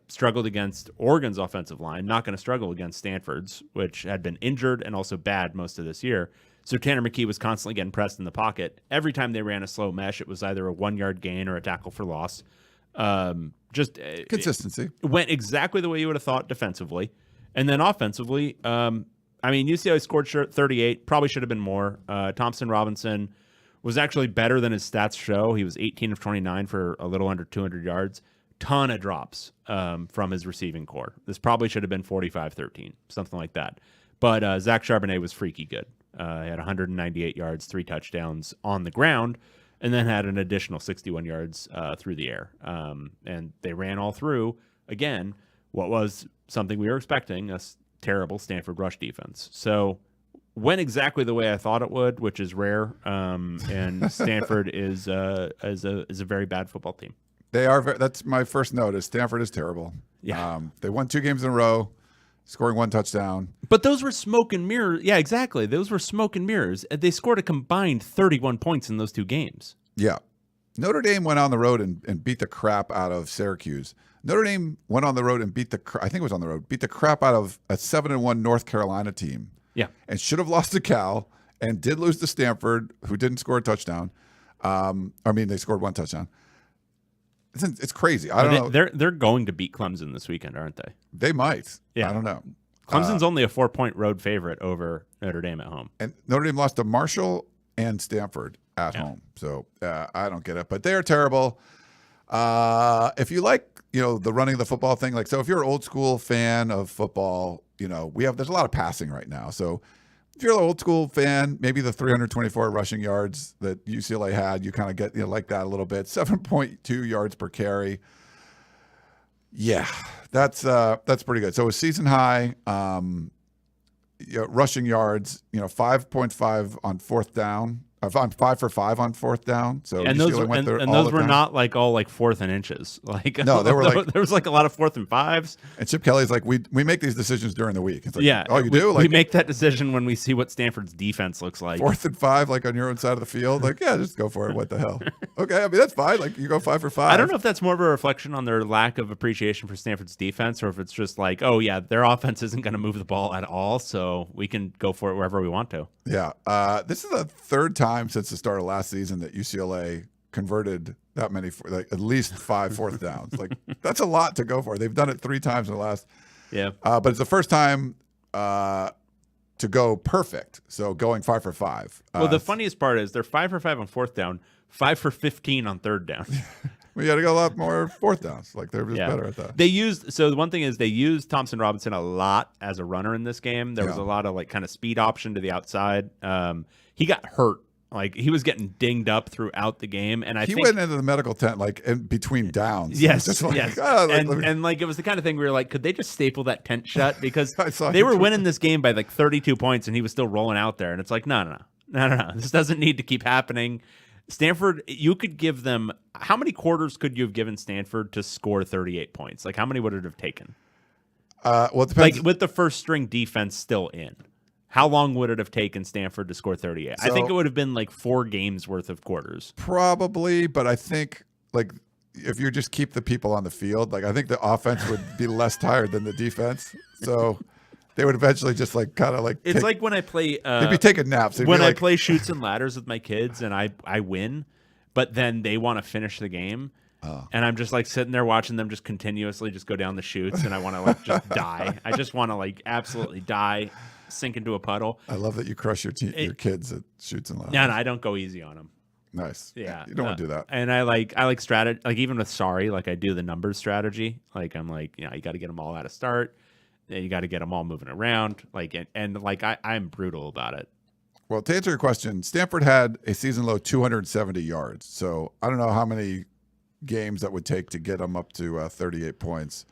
struggled against Oregon's offensive line, not going to struggle against Stanford's, which had been injured and also bad most of this year. So Tanner McKee was constantly getting pressed in the pocket. Every time they ran a slow mesh, it was either a 1-yard gain or a tackle for loss. Consistency. It went exactly the way you would have thought defensively. And then offensively, UCLA scored 38, probably should have been more. Thompson Robinson was actually better than his stats show. He was 18 of 29 for a little under 200 yards. Ton of drops from his receiving core. This probably should have been 45-13, something like that. But Zach Charbonnet was freaky good. He had 198 yards, 3 touchdowns on the ground, and then had an additional 61 yards through the air. And they ran all through, again, what was something we were expecting, a terrible Stanford rush defense. So went exactly the way I thought it would, which is rare. And Stanford is a very bad football team. They are. That's my first note. Is Stanford is terrible. Yeah. They won 2 games in a row, scoring 1 touchdown. But those were smoke and mirrors. Yeah, exactly. Those were smoke and mirrors. They scored a combined 31 points in those 2 games. Yeah. Notre Dame went on the road and beat the crap out of Syracuse. Notre Dame went on the road and beat the crap out of a 7-1 North Carolina team. Yeah. And should have lost to Cal and did lose to Stanford, who didn't score a touchdown. They scored 1 touchdown. It's crazy. I don't know. They're going to beat Clemson this weekend, aren't they? They might. Yeah. I don't know. Clemson's only a 4-point road favorite over Notre Dame at home. And Notre Dame lost to Marshall and Stanford at home. So I don't get it. But they're terrible. If you like, the running of the football thing, like, so if you're an old school fan of football, there's a lot of passing right now. So if you're an old school fan, maybe the 324 rushing yards that UCLA had, you kind of get, like that a little bit. 7.2 yards per carry. Yeah, that's pretty good. So a season high, rushing yards, 5.5 on fourth down. I'm 5 for 5 on fourth down. So and those were not like all like fourth and inches. Like no, they were like there was like a lot of 4th and 5s. And Chip Kelly's like, we make these decisions during the week. It's like, yeah, oh, you do? Like, we make that decision when we see what Stanford's defense looks like. 4th and 5, like on your own side of the field. Like, yeah, just go for it. What the hell? Okay, I mean that's fine. Like you go 5 for 5. I don't know if that's more of a reflection on their lack of appreciation for Stanford's defense, or if it's just like, oh yeah, their offense isn't going to move the ball at all, so we can go for it wherever we want to. Yeah, this is the 3rd time since the start of last season that UCLA converted that many, like at least 5 fourth downs. Like that's a lot to go for. They've done it 3 times in the last. Yeah. But it's the first time to go perfect. So going 5 for 5. Well, the funniest part is they're 5 for 5 on 4th down, 5 for 15 on 3rd down. We got to go a lot more 4th downs. Like they're just better at that. So the one thing is they used Thompson Robinson a lot as a runner in this game. There was a lot of like kind of speed option to the outside. He got hurt. Like he was getting dinged up throughout the game, and he went into the medical tent like in between downs. Yes, just like, yes, and like it was the kind of thing where you're like, could they just staple that tent shut? Because they were winning this game by like 32 points, and he was still rolling out there, and it's like, no. This doesn't need to keep happening. Stanford, you could give them how many quarters could you have given Stanford to score 38 points? Like how many would it have taken? Well, it depends. Like with the first string defense still in. How long would it have taken Stanford to score 38? I think it would have been like 4 games worth of quarters. Probably, but I think like if you just keep the people on the field, like I think the offense would be less tired than the defense. So they would eventually just like kind of like it's like when I play they'd be taking naps. When I play shoots and ladders with my kids and I win, but then they want to finish the game. And I'm just like sitting there watching them just continuously just go down the chutes, and I want to like just die. I just want to like absolutely die. Sink into a puddle. I love that you crush your kids at shoots and ladders. No, I don't go easy on them. Nice. Yeah, you don't want to do that. And I like strategy. Like even with sorry, like I do the numbers strategy. Like I'm like, you got to get them all at a start. You got to get them all moving around. Like and like I'm brutal about it. Well, to answer your question, Stanford had a season low 270 yards. So I don't know how many games that would take to get them up to 38 points.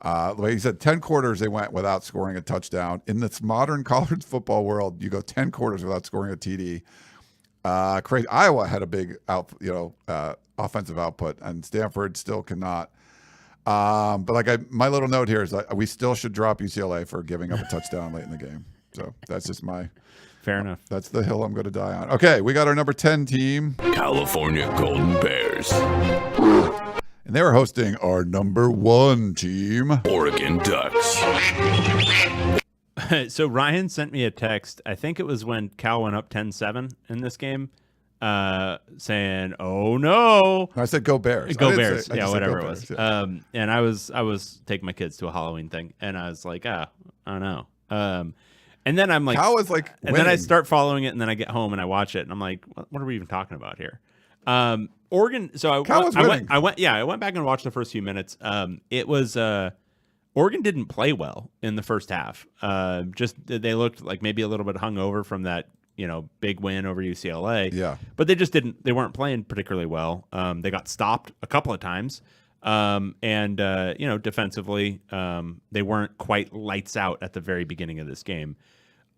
Like he said, 10 quarters they went without scoring a touchdown. In this modern college football world, you go 10 quarters without scoring a TD. Crazy. Iowa had a big offensive output, and Stanford still cannot. But like my little note here is like we still should drop UCLA for giving up a touchdown late in the game. So that's just fair enough. That's the hill I'm going to die on. Okay, we got our number 10 team, California Golden Bears. And they were hosting our number 1 team, Oregon Ducks. So Ryan sent me a text. I think it was when Cal went up 10-7 in this game, saying, "Oh no!" I said, "Go Bears." Go Bears. Yeah, whatever it was. Yeah. And I was taking my kids to a Halloween thing, and I was like, I don't know. And then I'm like, Cal was like, and then I start following it, and then I get home and I watch it, and I'm like, what are we even talking about here? Oregon. So I went back and watched the first few minutes. It was Oregon didn't play well in the first half. Just they looked like maybe a little bit hungover from that big win over UCLA. Yeah, but they weren't playing particularly well. They got stopped a couple of times. And defensively, they weren't quite lights out at the very beginning of this game.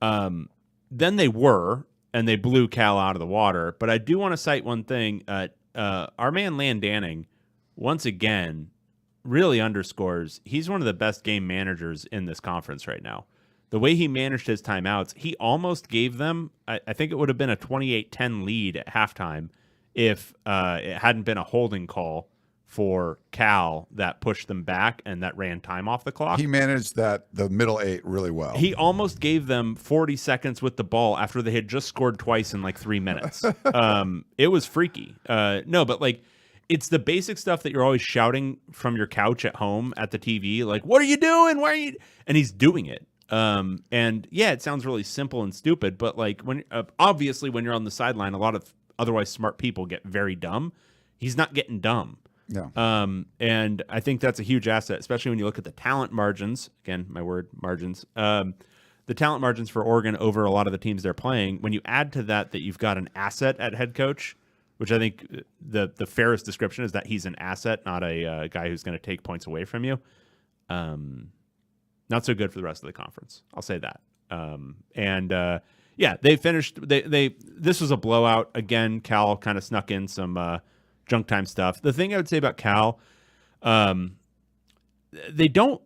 Then they were, and they blew Cal out of the water. But I do want to cite one thing. Our man Land Danning, once again, really underscores he's one of the best game managers in this conference right now. The way he managed his timeouts, he almost gave them, I think it would have been a 28-10 lead at halftime if it hadn't been a holding call for Cal that pushed them back and that ran time off the clock. He managed the middle 8 really well. He almost gave them 40 seconds with the ball after they had just scored twice in like 3 minutes. It was freaky. No, but like it's the basic stuff that you're always shouting from your couch at home at the TV, like, what are you doing? Why are you? And he's doing it. And yeah, it sounds really simple and stupid, but like when obviously when you're on the sideline, a lot of otherwise smart people get very dumb. He's not getting dumb. Yeah. And I think that's a huge asset, especially when you look at the talent margins. Again, my word, margins. The talent margins for Oregon over a lot of the teams they're playing. When you add to that you've got an asset at head coach, which I think the fairest description is that he's an asset, not a guy who's going to take points away from you. Not so good for the rest of the conference. I'll say that. They finished. This was a blowout again. Cal kind of snuck in some junk time stuff. The thing I would say about Cal, they don't.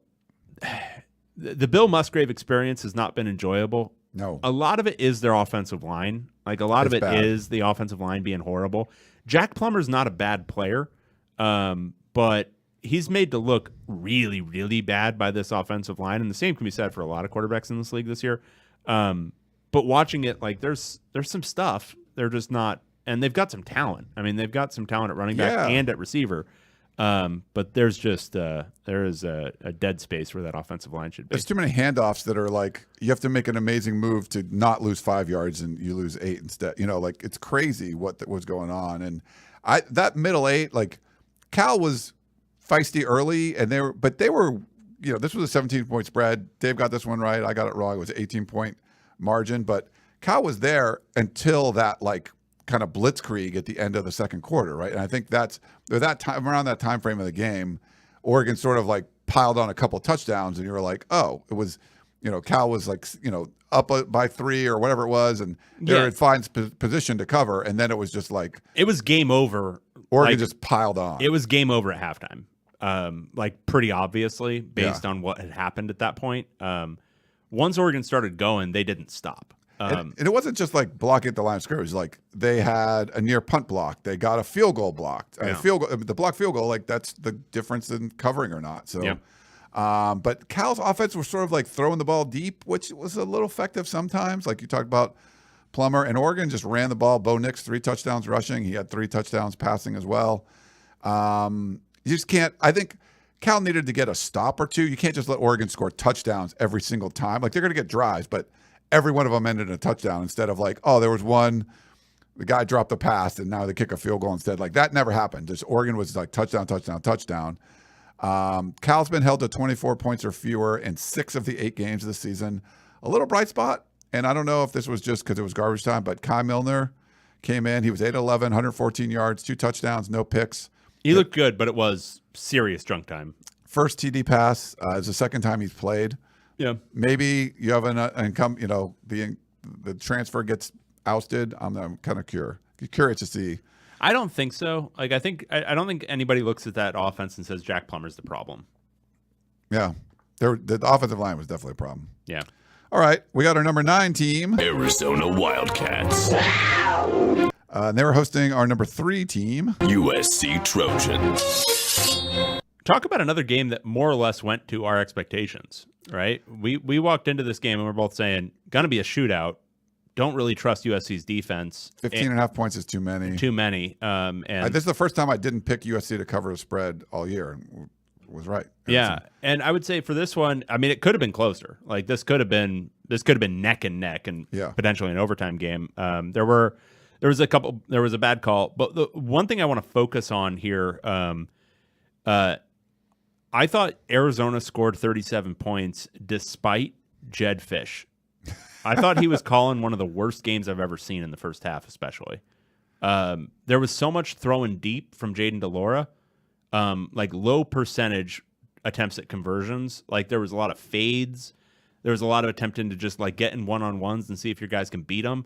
The Bill Musgrave experience has not been enjoyable. No. A lot of it is their offensive line. Like a lot of it is the offensive line being horrible. Jack Plummer's not a bad player, but he's made to look really, really bad by this offensive line. And the same can be said for a lot of quarterbacks in this league this year. But watching it, like there's some stuff. They're just not, and they've got some talent. I mean, they've got some talent at running back and at receiver. But there's just there is a dead space where that offensive line should be. There's too many handoffs that are like you have to make an amazing move to not lose 5 yards and you lose 8 instead. You know, like it's crazy what was going on. And that middle 8, like Cal was feisty early, and they were this was a 17-point spread. Dave got this one right. I got it wrong. It was an 18-point margin, but Cal was there until that like kind of blitzkrieg at the end of the second quarter, right? And I think that's that time around that time frame of the game, Oregon sort of like piled on a couple touchdowns, and you were like, oh, it was, Cal was like, up by 3 or whatever it was, and they're in fine position to cover, and then it was just like it was game over. Oregon just piled on. It was game over at halftime, like pretty obviously based on what had happened at that point. Once Oregon started going, they didn't stop. And it wasn't just like blocking at the line of scrimmage. Like they had a near punt block. They got a field goal blocked. The block field goal, like that's the difference in covering or not. So, but Cal's offense was sort of like throwing the ball deep, which was a little effective sometimes. Like you talked about Plummer, and Oregon just ran the ball. Bo Nix, 3 touchdowns rushing. He had 3 touchdowns passing as well. You just can't. I think Cal needed to get a stop or two. You can't just let Oregon score touchdowns every single time. Like they're going to get drives, but every one of them ended in a touchdown instead of like, oh, there was one, the guy dropped the pass and now they kick a field goal instead. Like that never happened. Just Oregon was like touchdown, touchdown, touchdown. Cal's been held to 24 points or fewer in 6 of the 8 games of the season. A little bright spot, and I don't know if this was just because it was garbage time, but Kai Milner came in. He was 8-11, 114 yards, 2 touchdowns, no picks. He looked good, but it was serious drunk time. First TD pass. It's the second time he's played. Yeah, maybe you have an income. The transfer gets ousted. I'm kind of curious to see. I don't think so. Like I don't think anybody looks at that offense and says Jack Plummer's the problem. Yeah, the offensive line was definitely a problem. Yeah. All right, we got our number 9 team, Arizona Wildcats. And they were hosting our number 3 team, USC Trojans. Talk about another game that more or less went to our expectations, right? We walked into this game and we're both saying, gonna be a shootout. Don't really trust USC's defense. 15.5 points is too many. Too many. And this is the first time I didn't pick USC to cover a spread all year. Was right. Yeah, and I would say for this one, I mean, it could have been closer. Like this could have been neck and neck, and potentially an overtime game. There was a bad call, but the one thing I want to focus on here. I thought Arizona scored 37 points despite Jed Fish. I thought he was calling one of the worst games I've ever seen in the first half, especially. There was so much throwing deep from Jaden DeLora, like low percentage attempts at conversions. Like there was a lot of fades. There was a lot of attempting to just like get in one-on-ones and see if your guys can beat them.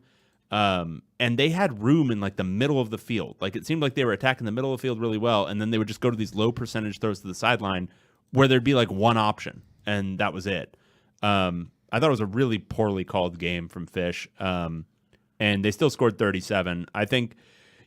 And they had room in like the middle of the field. Like it seemed like they were attacking the middle of the field really well, and then they would just go to these low percentage throws to the sideline where there'd be like one option, and that was it. I thought it was a really poorly called game from Fish, and they still scored 37. I think,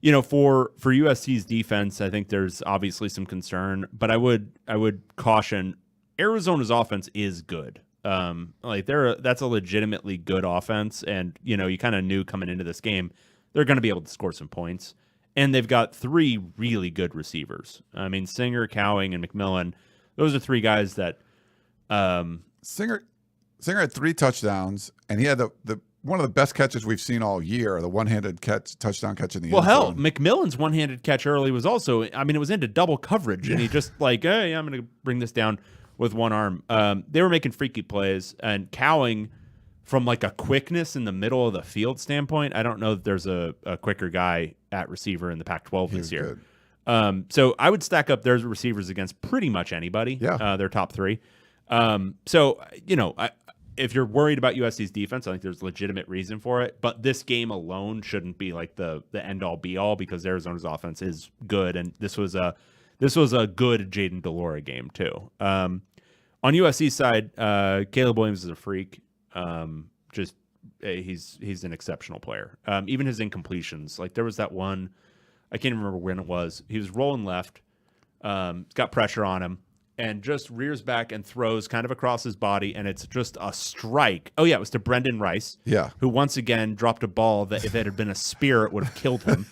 for USC's defense, I think there's obviously some concern, but I would caution Arizona's offense is good. That's a legitimately good offense, and you kind of knew coming into this game they're going to be able to score some points, and they've got 3 really good receivers. I mean, Singer, Cowing, and McMillan. Those are 3 guys that Singer had 3 touchdowns, and he had the one of the best catches we've seen all year, the one-handed touchdown catch in the Well, end hell, zone. McMillan's one-handed catch early was also, I mean, it was into double coverage, and he just like, hey, I'm going to bring this down with one arm. They were making freaky plays, and Cowing, from like a quickness in the middle of the field standpoint, I don't know that there's a quicker guy at receiver in the Pac-12 this year. So I would stack up their receivers against pretty much anybody. Yeah. Their top three. So, you know, if you're worried about USC's defense, I think there's legitimate reason for it. But this game alone shouldn't be like the end all be all, because Arizona's offense is good, and this was a good Jaden Delora game too. On USC's side, Caleb Williams is a freak. He's an exceptional player. Even his incompletions, like there was that one, I can't remember when it was. He was rolling left, got pressure on him, and just rears back and throws kind of across his body, and it's just a strike. Oh yeah, it was to Brendan Rice, who once again dropped a ball that if it had been a spear, it would have killed him.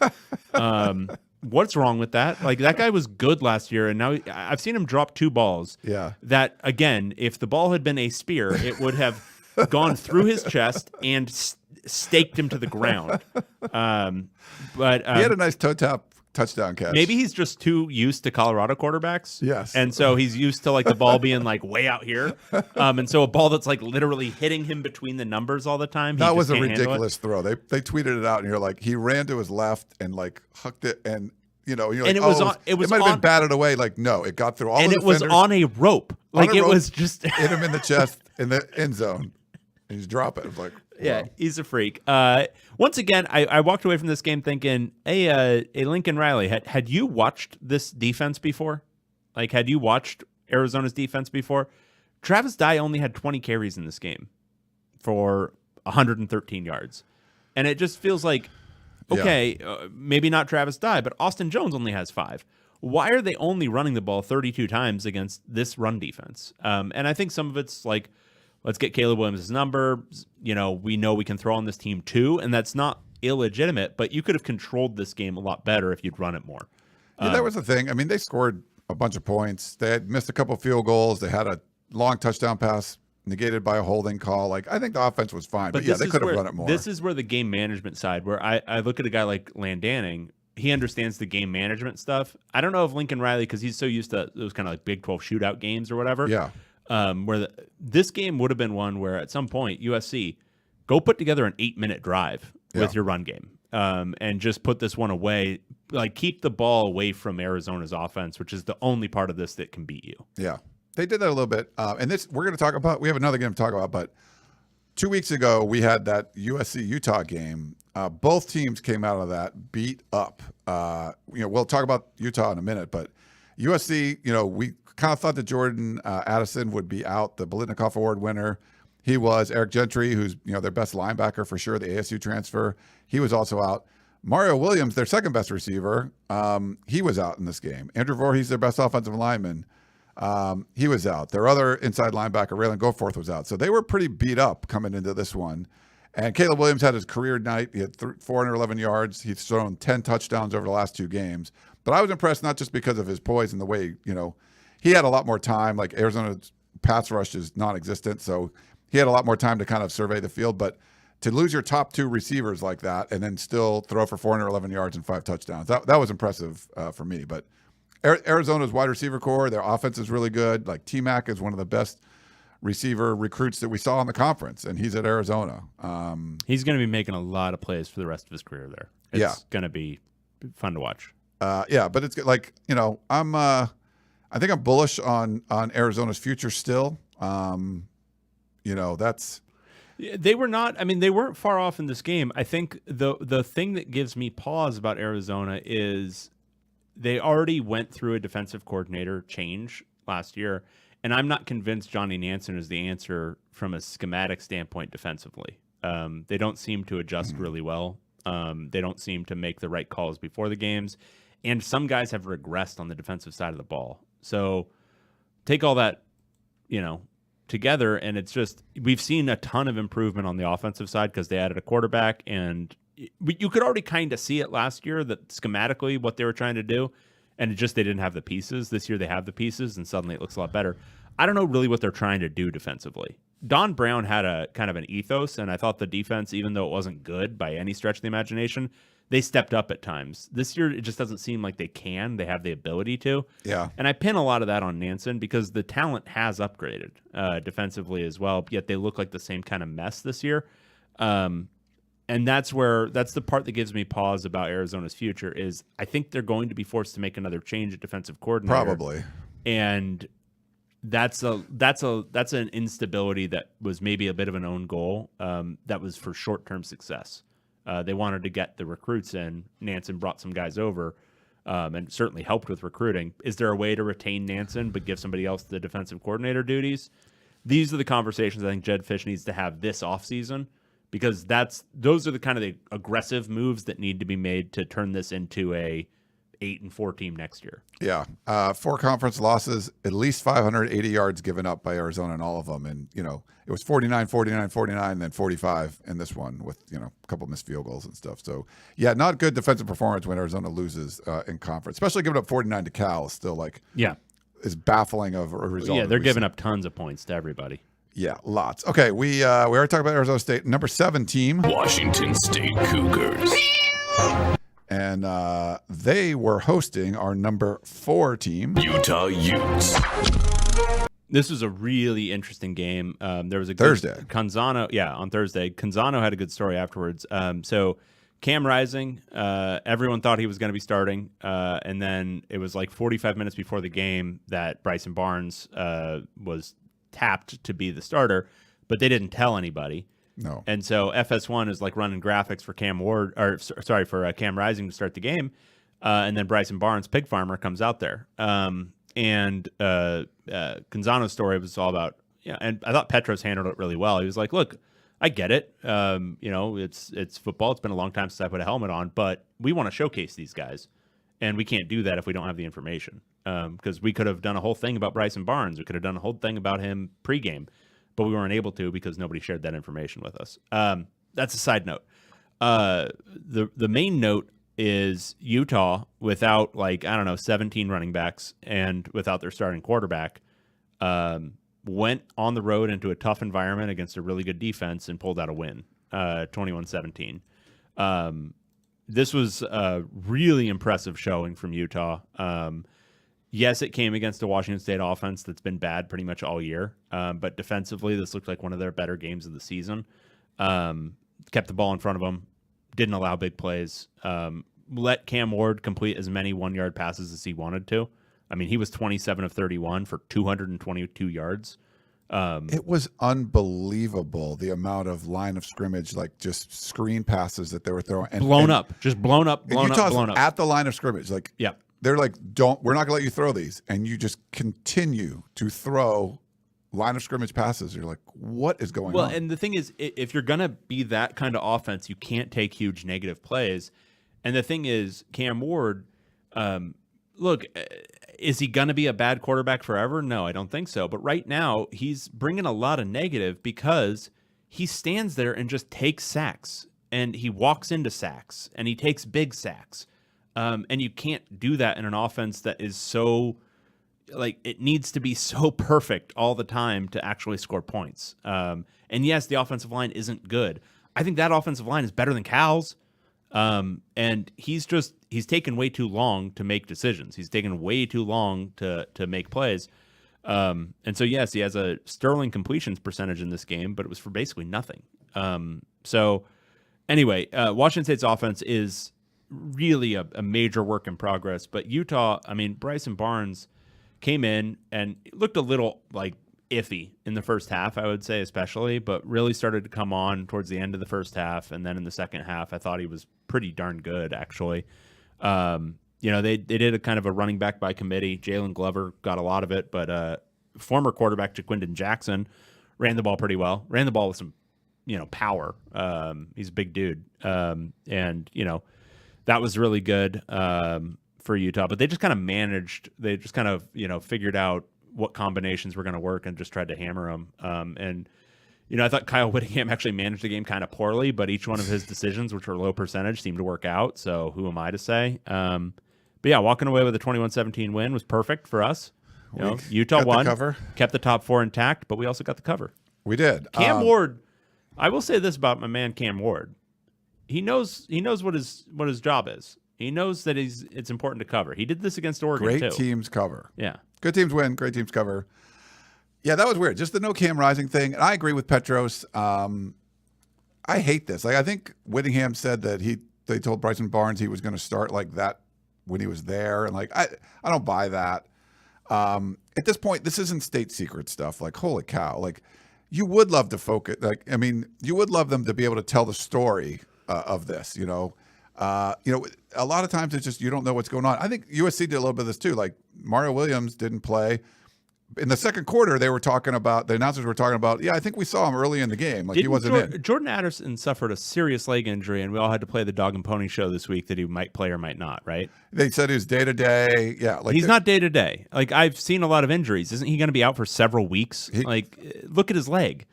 What's wrong with that? Like, that guy was good last year, and now I've seen him drop 2 balls. Yeah. That, again, if the ball had been a spear, it would have gone through his chest and staked him to the ground. But he had a nice toe tap touchdown catch. Maybe he's just too used to Colorado quarterbacks. Yes. And so he's used to like the ball being like way out here. And so a ball that's like literally hitting him between the numbers all the time. That was a ridiculous throw. They tweeted it out, and you're like, he ran to his left and like hucked it, and you know, you're like, it might have been batted away. Like, no, it got through all and the defenders. And it was on a rope. Like, it was just hit him in the chest in the end zone. And he's dropping it. It's like, wow. Yeah, he's a freak. Once again, I walked away from this game thinking, hey, Lincoln Riley, had you watched this defense before? Like, had you watched Arizona's defense before? Travis Dye only had 20 carries in this game for 113 yards. And it just feels like, okay, maybe not Travis Dye, but Austin Jones only has 5. Why are they only running the ball 32 times against this run defense? And I think some of it's like, let's get Caleb Williams' number. You know we can throw on this team too, and that's not illegitimate, but you could have controlled this game a lot better if you'd run it more. Yeah, that was the thing. I mean, they scored a bunch of points. They had missed a couple field goals. They had a long touchdown pass negated by a holding call. Like, I think the offense was fine, but yeah, they could have run it more. This is where the game management side, where I look at a guy like Landanning, he understands the game management stuff. I don't know if Lincoln Riley, because he's so used to those kind of like Big 12 shootout games or whatever. Yeah. Where this game would have been one where at some point USC go put together an 8-minute drive with your run game, and just put this one away. Like, keep the ball away from Arizona's offense, which is the only part of this that can beat you. Yeah, they did that a little bit. And this we're going to talk about. We have another game to talk about, but 2 weeks ago we had that USC Utah game. Both teams came out of that beat up. We'll talk about Utah in a minute, but USC, we kind of thought that Jordan Addison would be out, the Biletnikoff Award winner. He was. Eric Gentry, who's their best linebacker for sure, the ASU transfer, he was also out. Mario Williams, their second best receiver, he was out in this game. Andrew Voorhees, their best offensive lineman, he was out. Their other inside linebacker, Raylan Goforth, was out. So they were pretty beat up coming into this one. And Caleb Williams had his career night. He had 411 yards. He's thrown 10 touchdowns over the last 2 games. But I was impressed not just because of his poise and the way, he had a lot more time. Like, Arizona's pass rush is non-existent, so he had a lot more time to kind of survey the field. But to lose your top 2 receivers like that and then still throw for 411 yards and 5 touchdowns, that was impressive for me. But Arizona's wide receiver core, their offense is really good. Like, T-Mac is one of the best receiver recruits that we saw in the conference, and he's at Arizona. He's going to be making a lot of plays for the rest of his career there. It's going to be fun to watch. But it's like, I think I'm bullish on Arizona's future still. That's. They were not. I mean, they weren't far off in this game. I think the thing that gives me pause about Arizona is they already went through a defensive coordinator change last year, and I'm not convinced Johnny Nansen is the answer from a schematic standpoint defensively. They don't seem to adjust really well. They don't seem to make the right calls before the games, and some guys have regressed on the defensive side of the ball. So take all that, together, and it's just, we've seen a ton of improvement on the offensive side because they added a quarterback, and you could already kind of see it last year that schematically what they were trying to do, and they didn't have the pieces. This year they have the pieces, and suddenly it looks a lot better. I don't know really what they're trying to do defensively. Don Brown had a kind of an ethos, and I thought the defense, even though it wasn't good by any stretch of the imagination, they stepped up at times. This year, it just doesn't seem like they can. They have the ability to. Yeah. And I pin a lot of that on Nansen because the talent has upgraded defensively as well, yet they look like the same kind of mess this year. And that's the part that gives me pause about Arizona's future is I think they're going to be forced to make another change at defensive coordinator. Probably. And that's an instability that was maybe a bit of an own goal that was for short-term success. They wanted to get the recruits in. Nansen brought some guys over and certainly helped with recruiting. Is there a way to retain Nansen but give somebody else the defensive coordinator duties? These are the conversations I think Jed Fish needs to have this offseason because those are the kind of the aggressive moves that need to be made to turn this into a 8-4 team next year. Yeah. 4 conference losses, at least 580 yards given up by Arizona in all of them. And, it was 49, 49, 49, then 45 in this one with, a couple missed field goals and stuff. So, yeah, not good defensive performance when Arizona loses in conference, especially giving up 49 to Cal is still is baffling of a result. Yeah, they're giving up tons of points to everybody. Yeah, lots. Okay, we already talked about Arizona State. Number 7 team. Washington State Cougars. And they were hosting our number 4 team. Utah Utes. This was a really interesting game. There was a Thursday. Canzano, on Thursday. Canzano had a good story afterwards. So Cam Rising, everyone thought he was going to be starting, and then it was like 45 minutes before the game that Bryson Barnes was tapped to be the starter, but they didn't tell anybody. No. And so FS1 is like running graphics for Cam Rising to start the game, and then Bryson Barnes, pig farmer, comes out there. And Canzano's story was all about, and I thought Petros handled it really well. He was like, look, I get it. It's football. It's been a long time since I put a helmet on, but we want to showcase these guys, and we can't do that if we don't have the information. Because we could have done a whole thing about Bryson Barnes. We could have done a whole thing about him pregame, but we weren't able to because nobody shared that information with us. That's a side note. The main note is Utah without 17 running backs and without their starting quarterback went on the road into a tough environment against a really good defense and pulled out a win, 21-17. This was a really impressive showing from Utah. Yes, it came against a Washington State offense that's been bad pretty much all year, but defensively, this looked like one of their better games of the season. Kept the ball in front of them, didn't allow big plays, let Cam Ward complete as many 1-yard passes as he wanted to. I mean, he was 27 of 31 for 222 yards. It was unbelievable the amount of line of scrimmage, just screen passes that they were throwing. Blown up. Utah's at the line of scrimmage. They're like, we're not going to let you throw these. And you just continue to throw line of scrimmage passes. You're like, what is going on? Well, and the thing is, if you're going to be that kind of offense, you can't take huge negative plays. And the thing is, Cam Ward, look, is he going to be a bad quarterback forever? No, I don't think so. But right now, he's bringing a lot of negative because he stands there and just takes sacks. And he walks into sacks. And he takes big sacks. And you can't do that in an offense that is so, it needs to be so perfect all the time to actually score points. And yes, the offensive line isn't good. I think that offensive line is better than Cal's. And he's taken way too long to make decisions. He's taken way too long to make plays. And so, yes, he has a sterling completions percentage in this game, but it was for basically nothing. So anyway, Washington State's offense is really a major work in progress, but Utah, Bryson Barnes came in and looked a little iffy in the first half, I would say, especially, but really started to come on towards the end of the first half. And then in the second half, I thought he was pretty darn good, actually. They did a kind of a running back by committee. Jalen Glover got a lot of it, but former quarterback Jaquindon Jackson ran the ball pretty well, ran the ball with some, power. He's a big dude. That was really good for Utah, but they just kind of managed. They just kind of, figured out what combinations were going to work and just tried to hammer them. I thought Kyle Whittingham actually managed the game kind of poorly, but each one of his decisions, which were low percentage, seemed to work out. So who am I to say? But yeah, walking away with a 21-17 win was perfect for us. Utah won, kept the top 4 intact, but we also got the cover. We did. Cam Ward, I will say this about my man Cam Ward. He knows what his job is. He knows that it's important to cover. He did this against Oregon Great too. teams cover. Yeah. Good teams win. Great teams cover. Yeah, that was weird. Just the no Cam Rising thing. And I agree with Petros. I hate this. Like, I think Whittingham said that they told Bryson Barnes he was going to start like that when he was there. And like, I don't buy that. At this point, this isn't state secret stuff. Like, holy cow. Like, you would love to focus. Like, I mean, you would love them to be able to tell the story of this, a lot of times it's just you don't know what's going on. I think USC did a little bit of this too. Like Mario Williams didn't play. In the second quarter, the announcers were talking about, I think we saw him early in the game. Like he wasn't in. Jordan Addison suffered a serious leg injury, and we all had to play the dog and pony show this week that he might play or might not, right? They said he was day-to-day. Yeah. Like he's not day-to-day. Like I've seen a lot of injuries. Isn't he going to be out for several weeks? Look at his leg.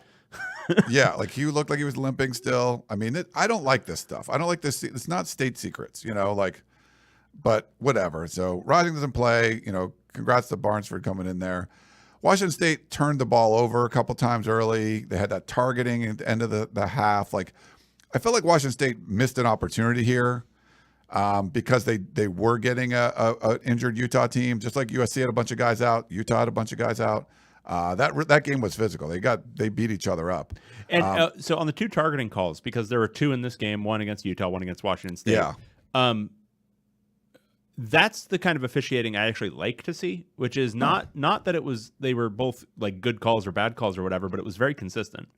Yeah, like he looked like he was limping still. I mean, I don't like this stuff. I don't like this. It's not state secrets, but whatever. So Rising doesn't play, congrats to Barnesford coming in there. Washington State turned the ball over a couple times early. They had that targeting at the end of the half. Like, I felt like Washington State missed an opportunity here because they were getting a injured Utah team. Just like USC had a bunch of guys out, Utah had a bunch of guys out. That game was physical. They beat each other up. And so on the two targeting calls, because there were two in this game, one against Utah, one against Washington State. Yeah. That's the kind of officiating I actually like to see, which is not that they were both like good calls or bad calls or whatever, but it was very consistent.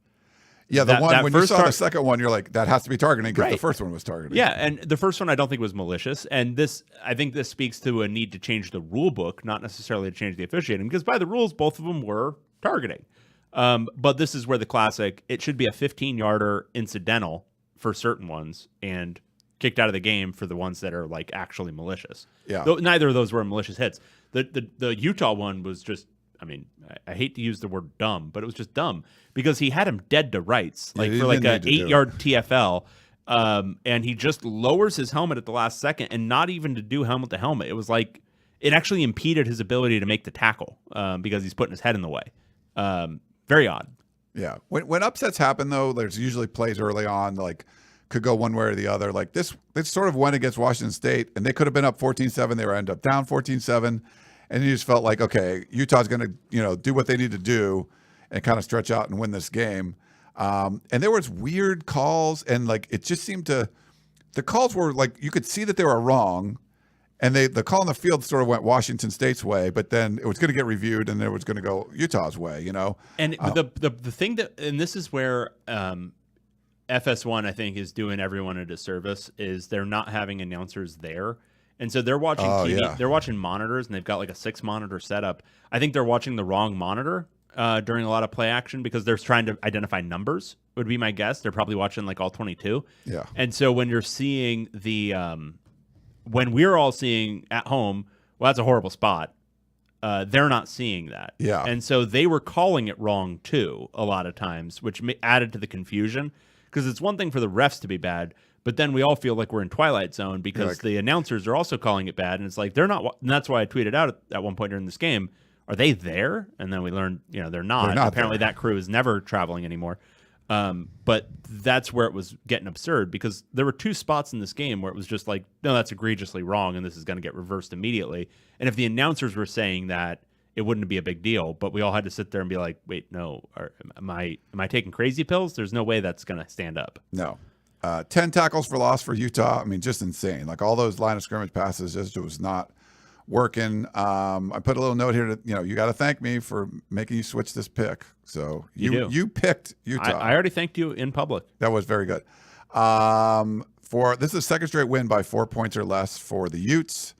Yeah, when you saw the second one, you're like, that has to be targeting because the first one was targeting. Yeah, and the first one I don't think was malicious. And I think this speaks to a need to change the rule book, not necessarily to change the officiating, because by the rules, both of them were targeting. But this is where the classic, it should be a 15-yarder incidental for certain ones and kicked out of the game for the ones that are like actually malicious. Yeah. Though neither of those were malicious hits. The Utah one was just, I hate to use the word dumb, but it was just dumb because he had him dead to rights, like for like an 8-yard TFL. And he just lowers his helmet at the last second, and not even to do helmet to helmet. It was like it actually impeded his ability to make the tackle because he's putting his head in the way. Very odd. Yeah. When upsets happen, though, there's usually plays early on, like could go one way or the other. Like this sort of went against Washington State, and they could have been up 14-7. They were end up down 14-7. And you just felt like, okay, Utah's going to, do what they need to do and kind of stretch out and win this game. And there was weird calls, and like it just seemed the calls were like you could see that they were wrong, and the call on the field sort of went Washington State's way, but then it was going to get reviewed, and it was going to go Utah's way, And the thing and this is where FS1 I think is doing everyone a disservice is they're not having announcers there. And so they're watching TV, yeah. They're watching monitors, and they've got like a 6-monitor setup. I think they're watching the wrong monitor during a lot of play action because they're trying to identify numbers, would be my guess. They're probably watching like all 22. Yeah. And so when you're seeing when we're all seeing at home, well, that's a horrible spot. They're not seeing that. Yeah. And so they were calling it wrong too a lot of times, which added to the confusion because it's one thing for the refs to be bad, but then we all feel like we're in Twilight Zone because the announcers are also calling it bad. And it's like, they're not. And that's why I tweeted out at one point during this game, are they there? And then we learned, they're not. Apparently that crew is never traveling anymore. But that's where it was getting absurd because there were 2 spots in this game where it was just like, no, that's egregiously wrong. And this is going to get reversed immediately. And if the announcers were saying that, it wouldn't be a big deal. But we all had to sit there and be like, wait, no, am I taking crazy pills? There's no way that's going to stand up. No. 10 tackles for loss for Utah. I mean, just insane. Like all those line of scrimmage passes just was not working. I put a little note here that, you got to thank me for making you switch this pick. So you picked Utah. I already thanked you in public. That was very good. This is the second straight win by 4 points or less for the Utes.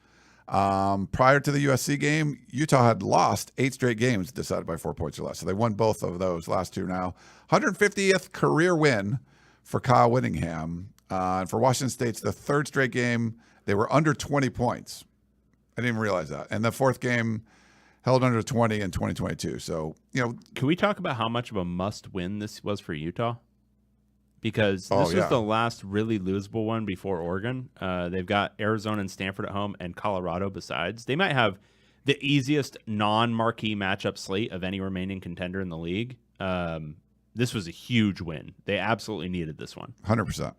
Prior to the USC game, Utah had lost 8 straight games decided by 4 points or less. So they won both of those last 2 now. 150th career win for Kyle Whittingham. And for Washington State's the 3rd straight game, they were under 20 points. I didn't even realize that. And the 4th game held under 20 in 2022. So, Can we talk about how much of a must-win this was for Utah? Because this was the last really losable one before Oregon. They've got Arizona and Stanford at home and Colorado besides. They might have the easiest non-marquee matchup slate of any remaining contender in the league. this was a huge win. They absolutely needed this one. 100%.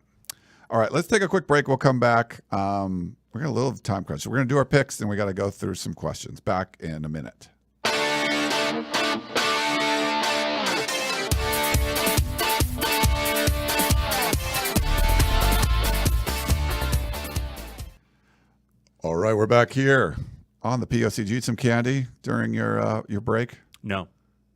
All right, let's take a quick break. We'll come back. We're going to a little time crunch. So we're going to do our picks, and we got to go through some questions. Back in a minute. All right, we're back here on the POC. Did you eat some candy during your break? No.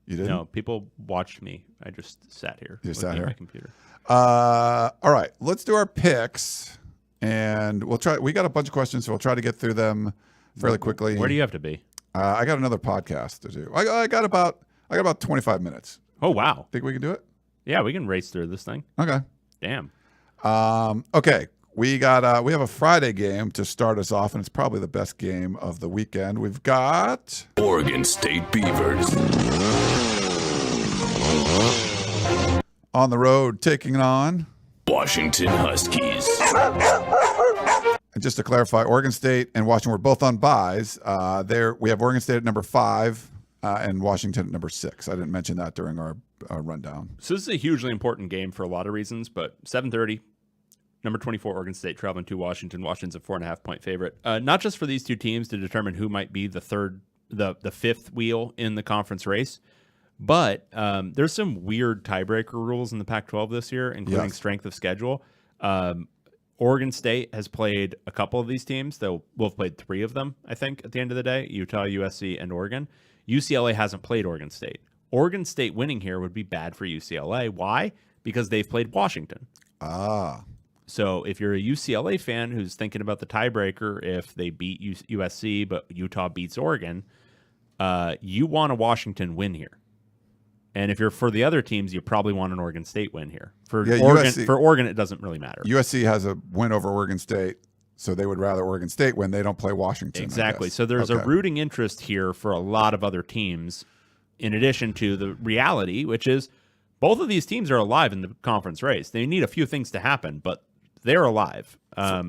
You didn't? No, people watched me. I just sat here. You sat looking here? at my computer. All right, let's do our picks, and we'll try. We got a bunch of questions, so we'll try to get through them fairly quickly. Where do you have to be? I got another podcast to do. I got about 25 minutes. Oh, wow. Think we can do it? Yeah, we can race through this thing. Okay. Damn. Okay. We have a Friday game to start us off, and it's probably the best game of the weekend. We've got Oregon State Beavers. on the road taking on Washington Huskies. And just to clarify, Oregon State and Washington were both on byes. We have Oregon State at number 5 and Washington at number 6. I didn't mention that during our rundown. So this is a hugely important game for a lot of reasons, but 7:30, number 24, Oregon State traveling to Washington. Washington's a 4.5-point favorite. Not just for these two teams to determine who might be the fifth wheel in the conference race, but there's some weird tiebreaker rules in the Pac-12 this year, including strength of schedule. Oregon State has played a couple of these teams. We'll have played 3 of them, I think, at the end of the day: Utah, USC, and Oregon. UCLA hasn't played Oregon State. Oregon State winning here would be bad for UCLA. Why? Because they've played Washington. So if you're a UCLA fan who's thinking about the tiebreaker, if they beat USC but Utah beats Oregon, you want a Washington win here. And if you're for the other teams, you probably want an Oregon State win here. For Oregon, it doesn't really matter. USC has a win over Oregon State, so they would rather Oregon State win. They don't play Washington. Exactly. So there's a rooting interest here for a lot of other teams, in addition to the reality, which is both of these teams are alive in the conference race. They need a few things to happen, but they're alive.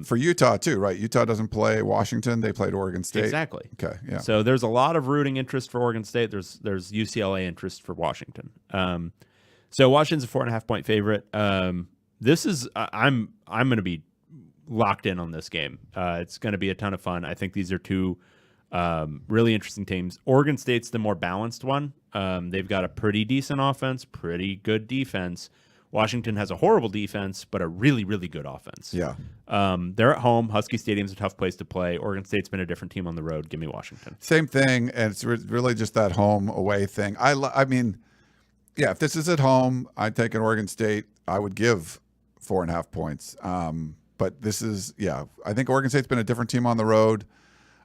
For Utah, too, right? Utah doesn't play Washington. They played Oregon State. Exactly. Okay, yeah. So there's a lot of rooting interest for Oregon State. There's UCLA interest for Washington. So Washington's a 4.5-point favorite. This is I'm going to be locked in on this game. It's going to be a ton of fun. I think these are two really interesting teams. Oregon State's the more balanced one. They've got a pretty decent offense, pretty good defense. Washington has a horrible defense, but a really, really good offense. Yeah. They're at home. Husky Stadium's a tough place to play. Oregon State's been a different team on the road. Give me Washington. Same thing, and it's really just that home-away thing. I mean, yeah, if this is at home, I'd take an Oregon State. I would give 4.5 points. But this is, I think Oregon State's been a different team on the road.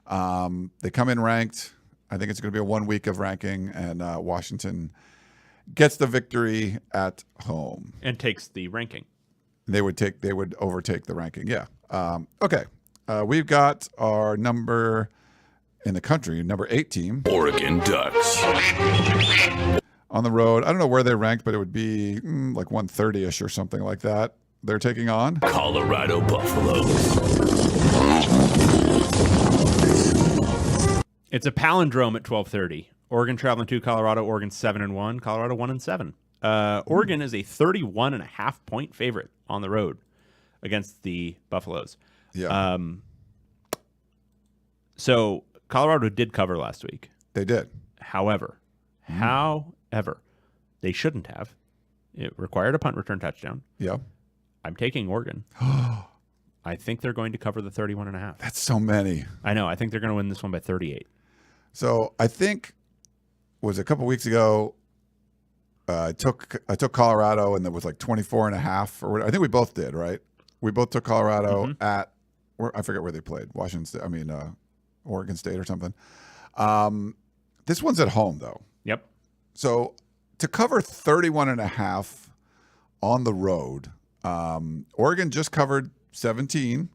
They come in ranked. I think it's going to be a 1 week of ranking, and Washington gets the victory at home and takes the ranking. They would overtake the ranking. Yeah. Okay. We've got our number in the country, number 8 team, Oregon Ducks. On the road. I don't know where they're ranked, but it would be like 130-ish or something like that. They're taking on Colorado Buffaloes. It's a palindrome at 12:30. Oregon traveling to Colorado. Oregon 7-1. Colorado 1-7. Oregon is a 31.5-point favorite on the road against the Buffaloes. Yeah. So Colorado did cover last week. They did. However, they shouldn't have. It required a punt return touchdown. Yeah. I'm taking Oregon. I think they're going to cover the 31.5. That's so many. I know. I think they're going to win this one by 38. So I think was a couple weeks ago. I took Colorado, and it was like 24.5, or I think we both did, right? We both took Colorado at, I forget where they played, Washington State. I mean, Oregon State or something. This one's at home though. Yep. So to cover 31.5 on the road, Oregon just covered 17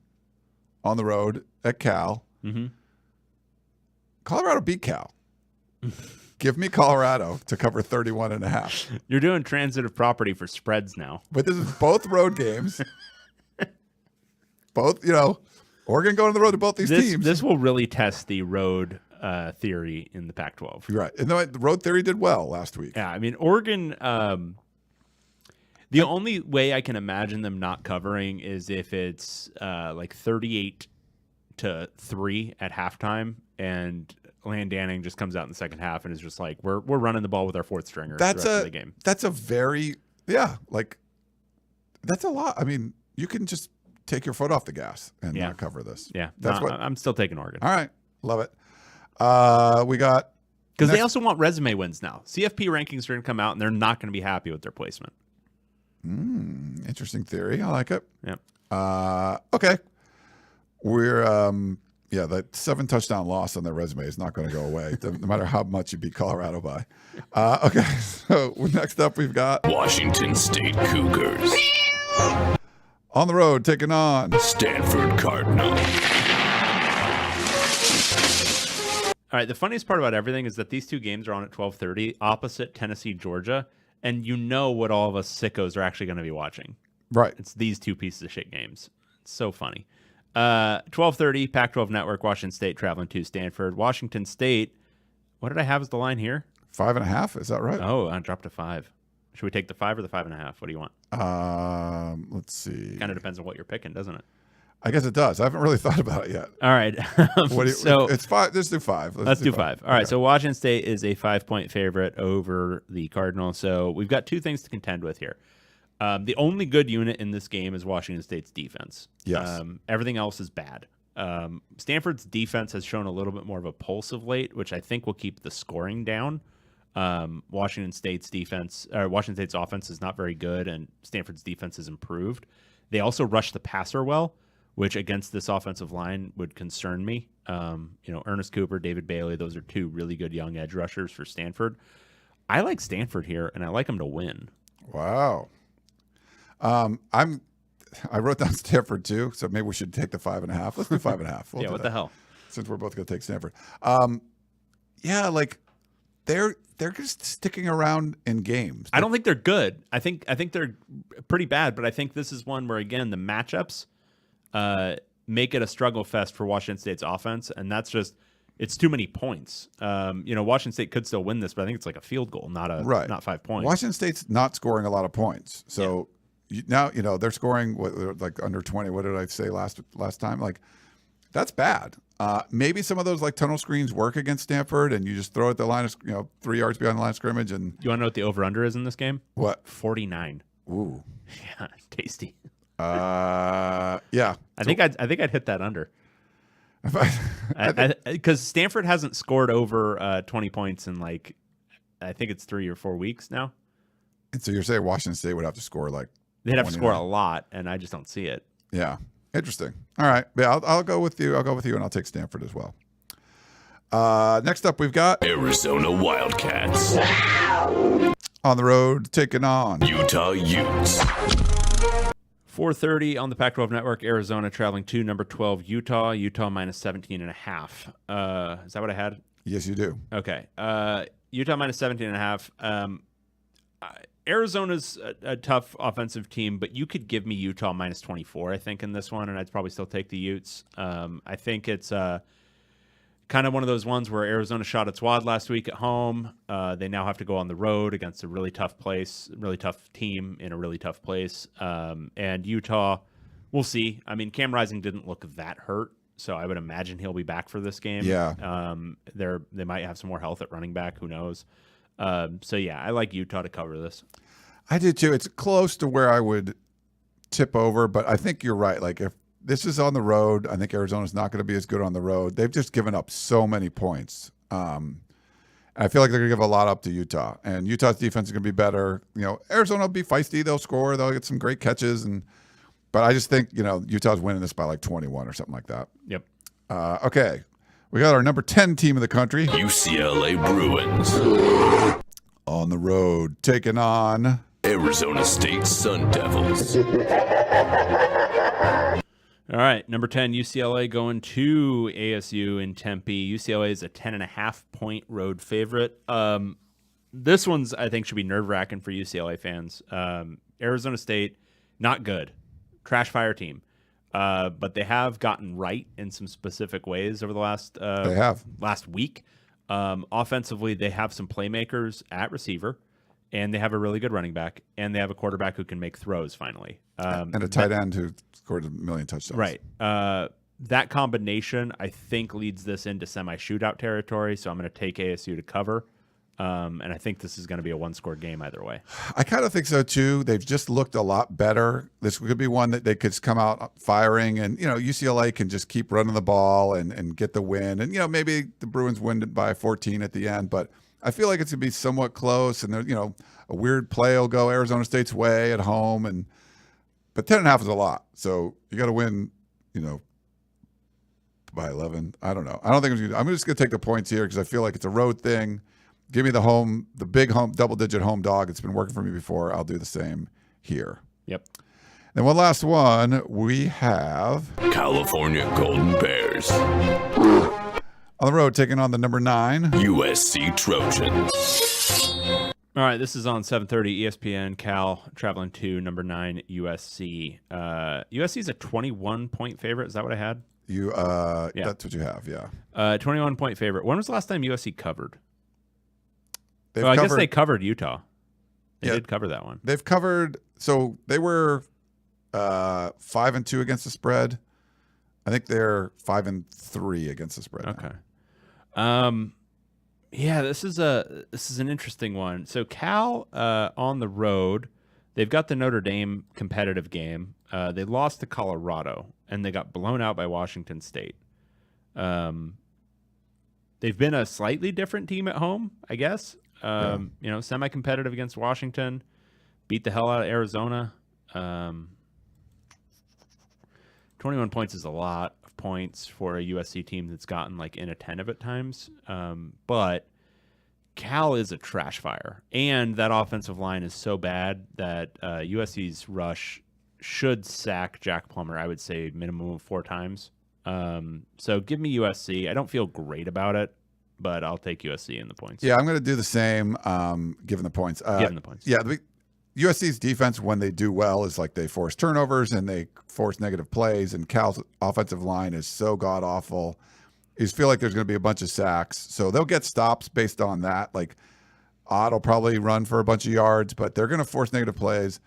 on the road at Cal. Mm-hmm. Colorado beat Cal. Give me Colorado to cover 31.5. You're doing transitive property for spreads now. But this is both road games. Both, Oregon going on the road to both these teams. This will really test the road theory in the Pac-12. Right. And the road theory did well last week. Yeah, I mean, Oregon The only way I can imagine them not covering is if it's like 38-3 at halftime, and Landanning just comes out in the second half and is just like, we're running the ball with our fourth stringer the rest of the game. That's a very that's a lot. I mean, you can just take your foot off the gas and not cover this. Yeah, that's what I'm still taking Oregon. All right, love it. We got because they also want resume wins now. CFP rankings are going to come out, and they're not going to be happy with their placement. Interesting theory. I like it. Yep. Okay. We're that 7 touchdown loss on their resume is not going to go away, no matter how much you beat Colorado by. Okay. So next up, we've got Washington State Cougars. On the road, taking on Stanford Cardinals. All right. The funniest part about everything is that these two games are on at 12:30, opposite Tennessee, Georgia, and you know what all of us sickos are actually going to be watching. Right. It's these two pieces of shit games. It's so funny. 12:30, Pac-12 Network, Washington State traveling to Stanford. Washington State, what did I have as the line here? 5.5. Is that right? Oh, I dropped to 5. Should we take the 5 or the 5.5? What do you want? Let's see. Kind of depends on what you're picking, doesn't it? I guess it does. I haven't really thought about it yet. All right. So it's 5. Let's do 5. Let's do 5. All right. So Washington State is a 5-point favorite over the Cardinals. So we've got two things to contend with here. The only good unit in this game is Washington State's defense. Yes. Everything else is bad. Stanford's defense has shown a little bit more of a pulse of late, which I think will keep the scoring down. Washington State's offense is not very good, and Stanford's defense has improved. They also rush the passer well, which against this offensive line would concern me. Ernest Cooper, David Bailey, those are two really good young edge rushers for Stanford. I like Stanford here, and I like them to win. Wow. I wrote down Stanford too, so maybe we should take the 5.5. Let's do 5.5. What the hell? Since we're both going to take Stanford. They're just sticking around in games. I don't think they're good. I think they're pretty bad, but I think this is one where, again, the matchups make it a struggle fest for Washington State's offense, and that's just it's too many points. Washington State could still win this, but I think it's like a field goal, not 5 points. Washington State's not scoring a lot of points, so now they're scoring like under 20. What did I say last time? Like that's bad. Maybe some of those like tunnel screens work against Stanford, and you just throw it the line of 3 yards behind the line of scrimmage. And you want to know what the over under is in this game? What? 49. Ooh, yeah, tasty. Yeah. I think I'd hit that under. Because Stanford hasn't scored over 20 points in I think it's 3 or 4 weeks now. And so you're saying Washington State would have to score they'd have to score a lot, and I just don't see it. Yeah, interesting. All right, yeah, I'll go with you. And I'll take Stanford as well. Next up, we've got Arizona Wildcats. On the road, taking on Utah Utes. 4:30 on the Pac-12 Network. Arizona traveling to number 12 Utah. Utah minus 17.5. Is that what I had? Yes, you do. Okay. Utah minus 17.5. Arizona's a tough offensive team, but you could give me Utah minus 24, I think, in this one, and I'd probably still take the Utes. I think it's kind of one of those ones where Arizona shot its wad last week at home. They now have to go on the road against a really tough team in a really tough place. And Utah, we'll see. I mean, Cam Rising didn't look that hurt, so I would imagine he'll be back for this game. Yeah. They might have some more health at running back. Who knows? I like Utah to cover this. I did too. It's close to where I would tip over, but I think you're right. Like if this is on the road, I think Arizona's not going to be as good on the road. They've just given up so many points. I feel like they're going to give a lot up to Utah, and Utah's defense is going to be better. Arizona will be feisty. They'll score. They'll get some great catches, but I just think Utah's winning this by like 21 or something like that. Yep. Okay. We got our number 10 team in the country, UCLA Bruins. On the road, taking on Arizona State Sun Devils. All right, number 10, UCLA going to ASU in Tempe. UCLA is a 10.5-point road favorite. This one's, I think, should be nerve-wracking for UCLA fans. Arizona State, not good. Trash fire team. But they have gotten right in some specific ways over the last week. Offensively, they have some playmakers at receiver, and they have a really good running back, and they have a quarterback who can make throws finally. And a tight end who scored 1 million touchdowns. Right. That combination, I think, leads this into semi-shootout territory, so I'm going to take ASU to cover. And I think this is going to be a one-score game either way. I kind of think so, too. They've just looked a lot better. This could be one that they could come out firing, and, UCLA can just keep running the ball and get the win. And, maybe the Bruins win it by 14 at the end, but I feel like it's going to be somewhat close, and, a weird play will go Arizona State's way at home, but 10.5 is a lot. So you got to win, by 11. I don't know. I don't think I'm just going to take the points here because I feel like it's a road thing. Give me the big home, double-digit home dog. It's been working for me before. I'll do the same here. Yep. Then one last one. We have California Golden Bears. On the road, taking on the number 9 USC Trojans. All right, this is on 7:30 ESPN. Cal traveling to number 9 USC. USC is a 21-point favorite. Is that what I had? Yeah. That's what you have. Yeah. 21-point favorite. When was the last time USC covered? I guess they covered Utah. They Yeah. did cover that one. They've covered. So they were 5-2 against the spread. I think they're 5-3 against the spread. Okay. Yeah, this is an interesting one. So Cal on the road, they've got the Notre Dame competitive game. They lost to Colorado and they got blown out by Washington State. They've been a slightly different team at home, I guess. Semi-competitive against Washington, beat the hell out of Arizona. 21 points is a lot of points for a USC team that's gotten like inattentive at times. But Cal is a trash fire, and that offensive line is so bad that USC's rush should sack Jack Plummer, I would say minimum of 4 times. So give me USC. I don't feel great about it, but I'll take USC in the points. Yeah, I'm going to do the same, given the points. Given the points. Yeah, USC's defense, when they do well, is like they force turnovers and they force negative plays, and Cal's offensive line is so god-awful. You feel like there's going to be a bunch of sacks. So they'll get stops based on that. Like, Ott will probably run for a bunch of yards, but they're going to force negative plays.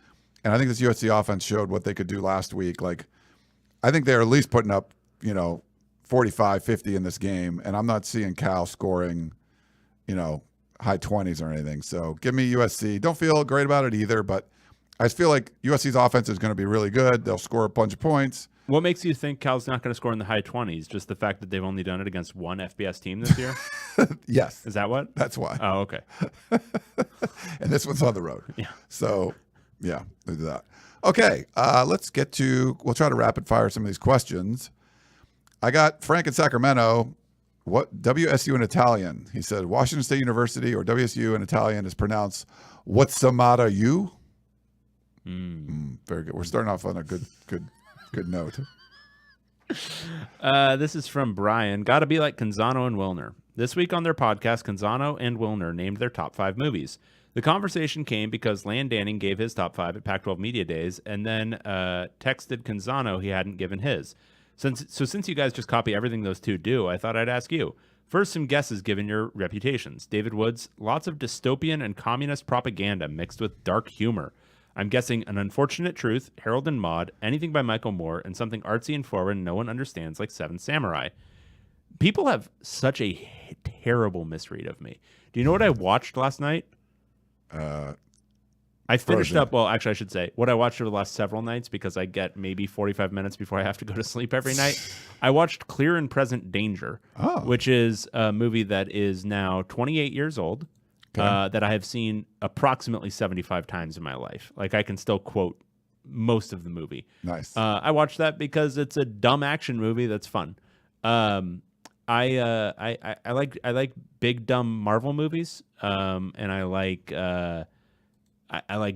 And I think this USC offense showed what they could do last week. Like, I think they're at least putting up, 45, 50 in this game. And I'm not seeing Cal scoring, high 20s or anything. So give me USC. Don't feel great about it either, but I just feel like USC's offense is going to be really good. They'll score a bunch of points. What makes you think Cal's not going to score in the high 20s? Just the fact that they've only done it against one FBS team this year? Yes. Is that what? That's why. Oh, okay. And this one's on the road. Yeah. So, yeah, we'll do that. Okay, we'll try to rapid fire some of these questions. I got Frank in Sacramento. What WSU in Italian? He said Washington State University, or WSU in Italian is pronounced Whatsamata U. Very good. We're starting off on a good note. This is from Brian. Gotta be like Canzano and Wilner. This week on their podcast, Canzano and Wilner named their top 5 movies. The conversation came because Lan Danning gave his top 5 at Pac-12 Media Days and then texted Canzano he hadn't given his. Since you guys just copy everything those two do, I thought I'd ask you. First, some guesses given your reputations. David Woods, lots of dystopian and communist propaganda mixed with dark humor. I'm guessing An Unfortunate Truth, Harold and Maude, anything by Michael Moore, and something artsy and foreign no one understands like Seven Samurai. People have such a terrible misread of me. Do you know what I watched last night? I finished Frozen. up, well, actually I should say, what I watched over the last several nights, because I get maybe 45 minutes before I have to go to sleep every night. I watched Clear and Present Danger, which is a movie that is now 28 years old. That I have seen approximately 75 times in my life. Like, I can still quote most of the movie. Nice. I watched that because it's a dumb action movie that's fun. I like big dumb Marvel movies, and I like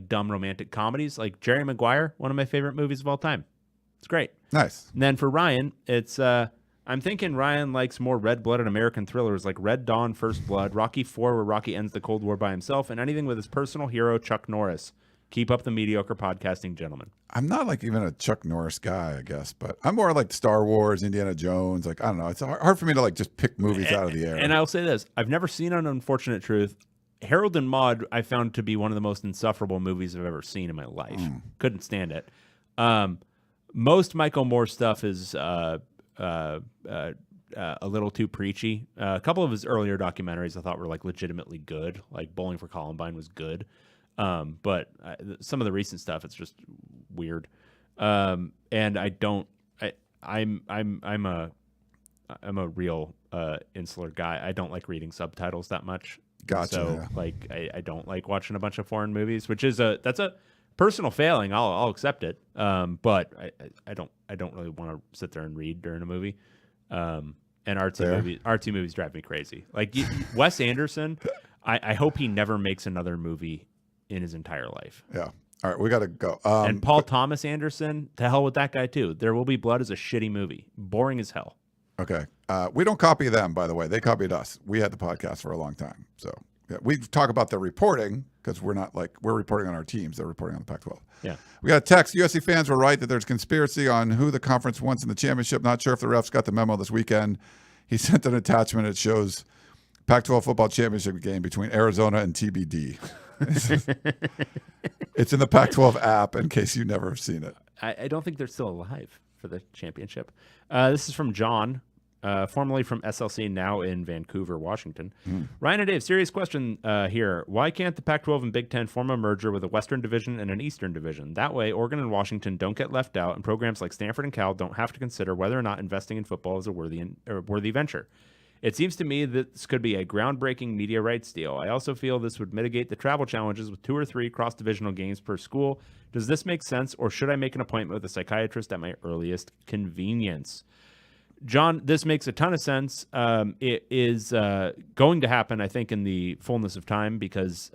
dumb romantic comedies. Like Jerry Maguire, one of my favorite movies of all time. It's great. Nice. And then for Ryan, it's I'm thinking Ryan likes more red-blooded American thrillers like Red Dawn, First Blood, Rocky IV, where Rocky ends the Cold War by himself, and anything with his personal hero, Chuck Norris. Keep up the mediocre podcasting, gentlemen. I'm not like even a Chuck Norris guy, I guess, but I'm more like Star Wars, Indiana Jones. Like, I don't know. It's hard for me to like just pick movies out of the air. And I'll say this. I've never seen An Unfortunate Truth. Harold and Maude I found to be one of the most insufferable movies I've ever seen in my life. Couldn't stand it. Most Michael Moore stuff is a little too preachy. A couple of his earlier documentaries I thought were like legitimately good. Like Bowling for Columbine was good. But some of the recent stuff, it's just weird. And I'm a real insular guy. I don't like reading subtitles that much. Gotcha. So yeah. like I don't like watching a bunch of foreign movies, which is that's a personal failing. I'll accept it. But I don't really want to sit there and read during a movie. And artsy movies drive me crazy. Like Wes Anderson, I hope he never makes another movie in his entire life. Yeah. All right, we got to go. And Paul Thomas Anderson, to hell with that guy too. There Will Be Blood is a shitty movie, boring as hell. Okay. We don't copy them, by the way. They copied us. We had the podcast for a long time. So yeah, we talk about the reporting because we're reporting on our teams. They're reporting on the Pac-12. Yeah. We got a text. USC fans were right that there's conspiracy on who the conference wants in the championship. Not sure if the refs got the memo this weekend. He sent an attachment. It shows Pac-12 football championship game between Arizona and TBD. It's in the Pac-12 app in case you've never seen it. I don't think they're still alive for the championship. This is from John, formerly from SLC, now in Vancouver, Washington. Ryan and Dave, serious question here. Why can't the Pac-12 and Big Ten form a merger with a Western Division and an Eastern Division? That way, Oregon and Washington don't get left out, and programs like Stanford and Cal don't have to consider whether or not investing in football is a worthy venture. It seems to me that this could be a groundbreaking media rights deal. I also feel this would mitigate the travel challenges with 2 or 3 cross-divisional games per school. Does this make sense, or should I make an appointment with a psychiatrist at my earliest convenience? John, this makes a ton of sense. It is going to happen, I think, in the fullness of time because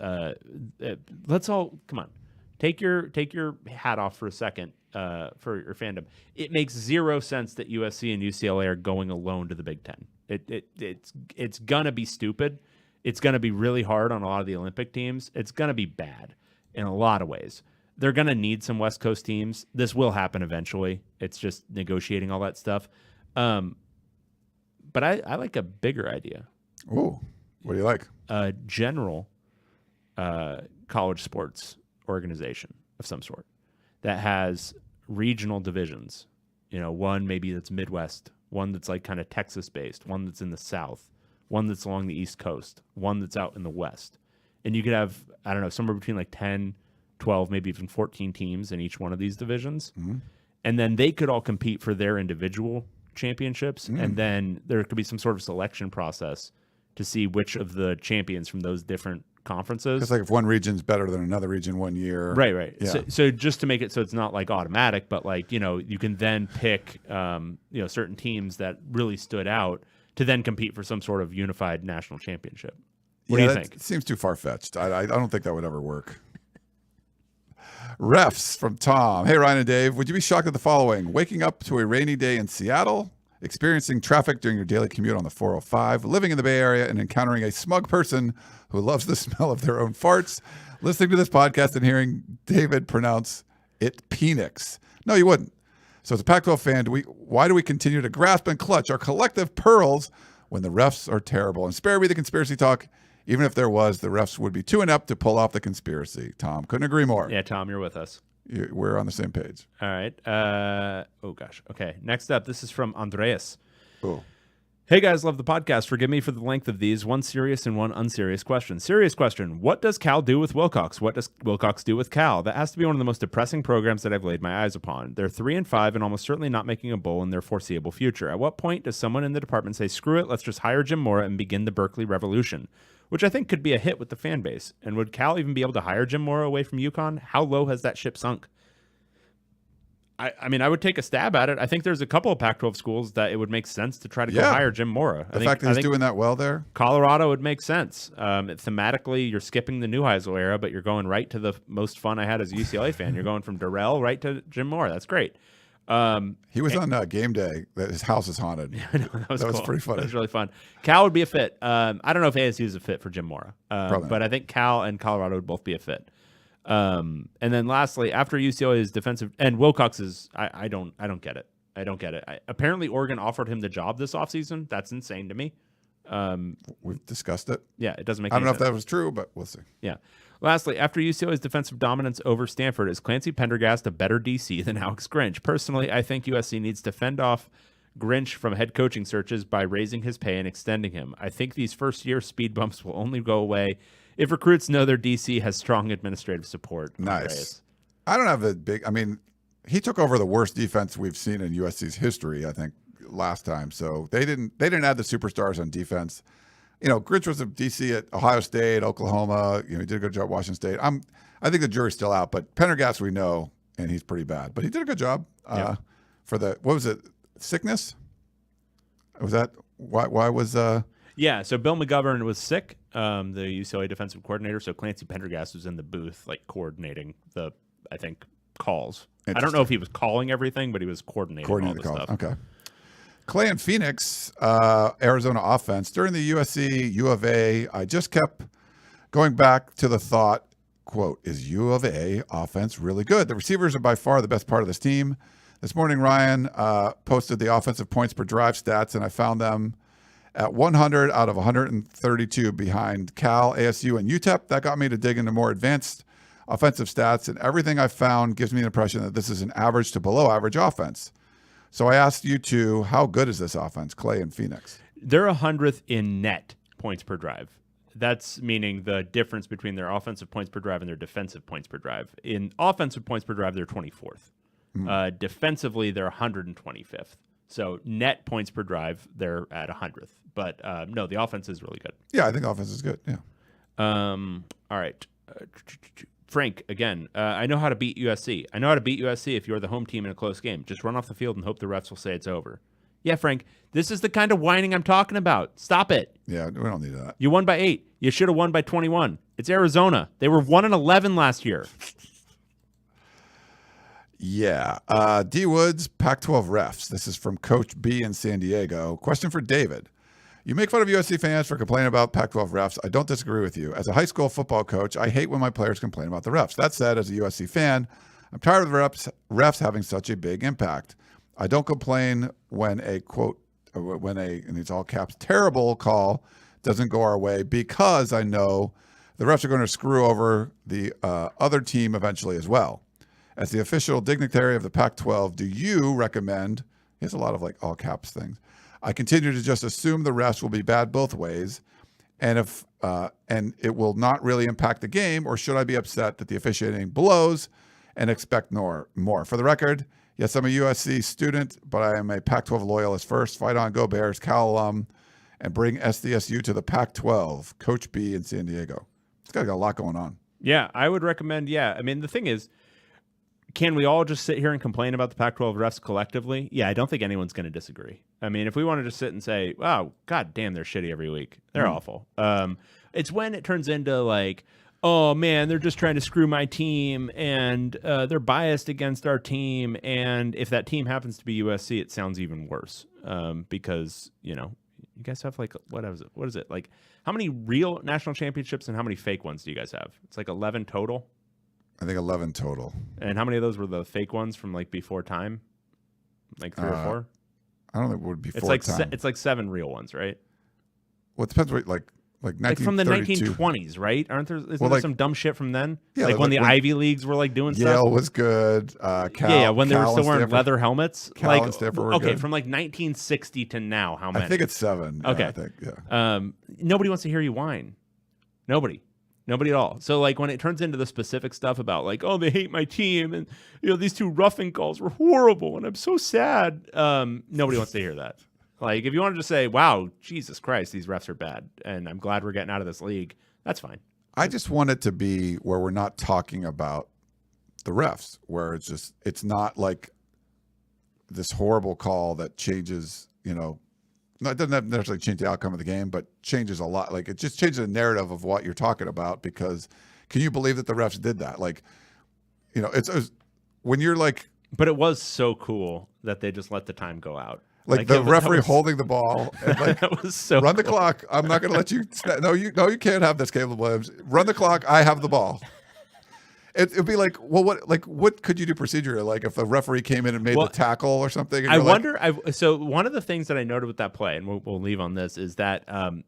let's all come on, take your hat off for a second for your fandom. It makes zero sense that USC and UCLA are going alone to the Big Ten. It's gonna be stupid. It's gonna be really hard on a lot of the Olympic teams. It's gonna be bad in a lot of ways. They're gonna need some West Coast teams. This will happen eventually. It's just negotiating all that stuff. But I like a bigger idea. Ooh, what do you like? A general college sports organization of some sort that has regional divisions. You know, one maybe that's Midwest, one that's like kind of Texas based, one that's in the South, one that's along the East Coast, one that's out in the West. And you could have, I don't know, somewhere between like 10, 12, maybe even 14 teams in each one of these divisions. Mm-hmm. And then they could all compete for their individual championships. And then there could be some sort of selection process to see which of the champions from those different conferences. It's like if one region's better than another region one year. Right. Yeah. So just to make it so it's not like automatic, but like, you know, you can then pick, certain teams that really stood out to then compete for some sort of unified national championship. What do you think? It seems too far-fetched. I don't think that would ever work. Refs from Tom. Hey, Ryan and Dave, would you be shocked at the following? Waking up to a rainy day in Seattle, experiencing traffic during your daily commute on the 405, living in the Bay Area, and encountering a smug person who loves the smell of their own farts, listening to this podcast and hearing David pronounce it Penix. No, you wouldn't. So as a Pac-12 fan, why do we continue to grasp and clutch our collective pearls when the refs are terrible? And spare me the conspiracy talk. Even if there was, the refs would be too inept to pull off the conspiracy. Tom, couldn't agree more. Yeah, Tom, you're with us. We're on the same page. All right. Oh, gosh. Okay. Next up, this is from Andreas. Oh. Hey, guys, love the podcast. Forgive me for the length of these. One serious and one unserious question. Serious question. What does Cal do with Wilcox? What does Wilcox do with Cal? That has to be one of the most depressing programs that I've laid my eyes upon. They're 3-5 and almost certainly not making a bowl in their foreseeable future. At what point does someone in the department say, screw it, let's just hire Jim Mora and begin the Berkeley Revolution? Which I think could be a hit with the fan base. And would Cal even be able to hire Jim Mora away from UConn? How low has that ship sunk? I mean, I would take a stab at it. I think there's a couple of Pac-12 schools that it would make sense to try to go hire Jim Mora. The fact that he's doing that well there? Colorado would make sense. Thematically, you're skipping the Neuheisel era, but you're going right to the most fun I had as a UCLA fan. You're going from Durrell right to Jim Mora. That's great. He was on game day that his house is haunted. I know, that was cool. Pretty funny. That was really fun. Cal would be a fit. I don't know if ASU is a fit for Jim Mora, Probably but I think Cal and Colorado would both be a fit. And then lastly, after UCLA's defensive and Wilcox is, I don't get it. I don't get it. Apparently Oregon offered him the job this offseason. That's insane to me. We've discussed it. Yeah, it doesn't make I don't any know sense. if that was true, but we'll see. Yeah. Lastly, after UCLA's defensive dominance over Stanford, is Clancy Pendergast a better DC than Alex Grinch? Personally, I think USC needs to fend off Grinch from head coaching searches by raising his pay and extending him. I think these first-year speed bumps will only go away if recruits know their DC has strong administrative support. Nice. Andreas. I don't have the big. I mean, he took over the worst defense we've seen in USC's history, I think, last time. So they didn't add the superstars on defense. Grinch was a DC at Ohio State, Oklahoma. He did a good job at Washington State. I think the jury's still out, but Pendergast we know, and he's pretty bad. But he did a good job for the what was it? Sickness? Was that why was Yeah, so Bill McGovern was sick, the UCLA defensive coordinator. So Clancy Pendergast was in the booth, coordinating the, I think, calls. I don't know if he was calling everything, but he was coordinating all the calls. stuff. Okay. Clay and Phoenix, Arizona offense. During the USC, U of A, I just kept going back to the thought, quote, is U of A offense really good? The receivers are by far the best part of this team. This morning, Ryan posted the offensive points per drive stats, and I found them at 100 out of 132 behind Cal, ASU, and UTEP. That got me to dig into more advanced offensive stats, and everything I found gives me the impression that this is an average to below average offense. So I asked you two, how good is this offense, Clay and Phoenix? They're 100th in net points per drive. That's meaning the difference between their offensive points per drive and their defensive points per drive. In offensive points per drive, they're 24th. Defensively, they're 125th. So net points per drive, they're at 100th. But no, the offense is really good. Yeah, I think offense is good. Yeah. All right. Frank, again, I know how to beat USC. I know how to beat USC if you're the home team in a close game. Just run off the field and hope the refs will say it's over. Yeah, Frank, this is the kind of whining I'm talking about. Stop it. Yeah, we don't need that. You won by 8. You should have won by 21. It's Arizona. They were 1-11 last year. Yeah. D. Woods, Pac-12 refs. This is from Coach B in San Diego. Question for David. You make fun of USC fans for complaining about Pac-12 refs. I don't disagree with you. As a high school football coach, I hate when my players complain about the refs. That said, as a USC fan, I'm tired of the refs having such a big impact. I don't complain when a, quote, and it's all caps, terrible call doesn't go our way because I know the refs are going to screw over the other team eventually as well. As the official dignitary of the Pac-12, do you recommend, he has a lot of all caps things, I continue to just assume the refs will be bad both ways, and it will not really impact the game, or should I be upset that the officiating blows and expect more? For the record, yes, I'm a USC student, but I am a Pac-12 loyalist first. Fight on, go Bears, Cal alum, and bring SDSU to the Pac-12. Coach B in San Diego. It's got a lot going on. Yeah, I would recommend, I mean, the thing is, can we all just sit here and complain about the Pac-12 refs collectively? Yeah, I don't think anyone's going to disagree. I mean, if we want to just sit and say, wow, god damn, they're shitty every week. They're awful. It's when it turns into oh, man, they're just trying to screw my team, and they're biased against our team. And if that team happens to be USC, it sounds even worse because, you guys have what is it? How many real national championships and how many fake ones do you guys have? It's 11 total. I think 11 total. And how many of those were the fake ones from before time? 3 or 4? I don't think it would be It's time. It's 7 real ones, right? Well, it depends what, like 1932. From the 1920s, right? Isn't there some dumb shit from then? Yeah, when the Ivy Leagues were doing Yale stuff? was good. Cal, when they were still wearing leather helmets. Cal and Stanford were good. From 1960 to now, how many? I think it's 7. Okay. Yeah, I think, yeah. Nobody wants to hear you whine. Nobody at all. So when it turns into the specific stuff about oh, they hate my team and these 2 roughing calls were horrible and I'm so sad. Nobody wants to hear that. If you want to just say, wow, Jesus Christ, these refs are bad and I'm glad we're getting out of this league, that's fine. I just want it to be where we're not talking about the refs, where it's not this horrible call that changes, no, it doesn't necessarily change the outcome of the game, but changes a lot. It just changes the narrative of what you're talking about because can you believe that the refs did that? It's when you're But it was so cool that they just let the time go out. The referee holding the ball and that was so run cool. the clock. I'm not going to let you. No, you can't have this, Caleb Williams. Run the clock. I have the ball. It'd be like, well, what could you do procedure? Like if a referee came in and made the tackle or something? And I you're wonder. So one of the things that I noted with that play, and we'll leave on this, is that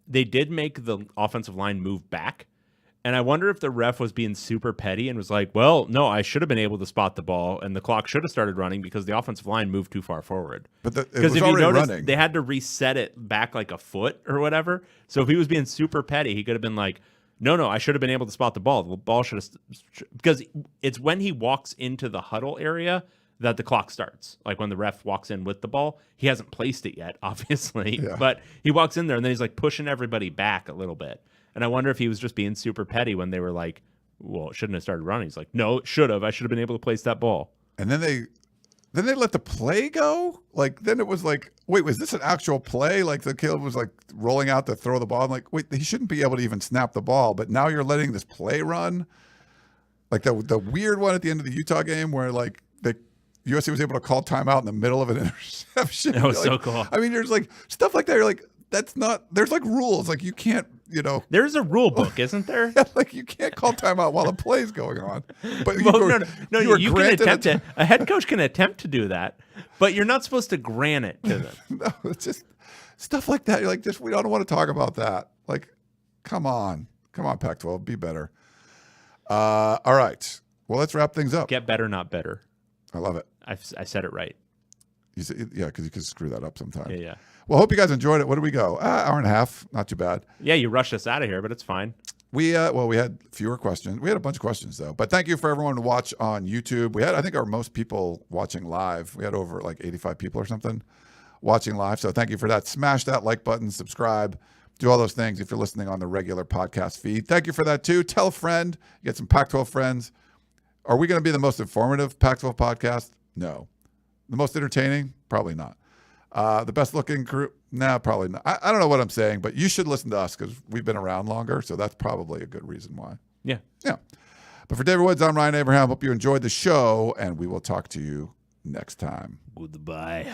they did make the offensive line move back. And I wonder if the ref was being super petty and was like, well, no, I should have been able to spot the ball, and the clock should have started running because the offensive line moved too far forward. But it because was if already you notice, running. they had to reset it back like a foot or whatever. So if he was being super petty, he could have been like, no, I should have been able to spot the ball. The ball should have, because it's when he walks into the huddle area that the clock starts. Like when the ref walks in with the ball, he hasn't placed it yet, obviously, but he walks in there and then he's like pushing everybody back a little bit. And I wonder if he was just being super petty when they were like, well, it shouldn't have started running. He's like, no, it should have. I should have been able to place that ball. And then they let the play go? Like, then it was like, wait, was this an actual play? Like the kid was like rolling out to throw the ball. I'm like, wait, he shouldn't be able to even snap the ball. But now you're letting this play run? Like the weird one at the end of the Utah game where like USC was able to call timeout in the middle of an interception. That was like, so cool. I mean, there's like stuff like that. You're like, that's not, there's like rules. Like you can't, There's a rule book, isn't there? like you can't call timeout while the play's going on. But No, you can attempt it. A head coach can attempt to do that, but you're not supposed to grant it to them. No, it's just stuff like that. You're like, we don't want to talk about that. Like, come on, Pac-12, be better. All right. Well, let's wrap things up. Get better, not better. I love it. I said it right. You said, yeah, because you can screw that up sometimes. Yeah. Well, hope you guys enjoyed it. What did we go? Hour and a half. Not too bad. Yeah, you rushed us out of here, but it's fine. We had fewer questions. We had a bunch of questions though. But thank you for everyone to watch on YouTube. We had, I think, our most people watching live. We had over like 85 people or something watching live. So thank you for that. Smash that like button, subscribe, do all those things if you're listening on the regular podcast feed. Thank you for that too. Tell a friend. Get some Pac-12 friends. Are we going to be the most informative Pac-12 podcast? No. The most entertaining? Probably not. The best looking crew? Nah, probably not. I don't know what I'm saying, but you should listen to us because we've been around longer. So that's probably a good reason why. Yeah. But for David Woods, I'm Ryan Abraham. Hope you enjoyed the show, and we will talk to you next time. Goodbye.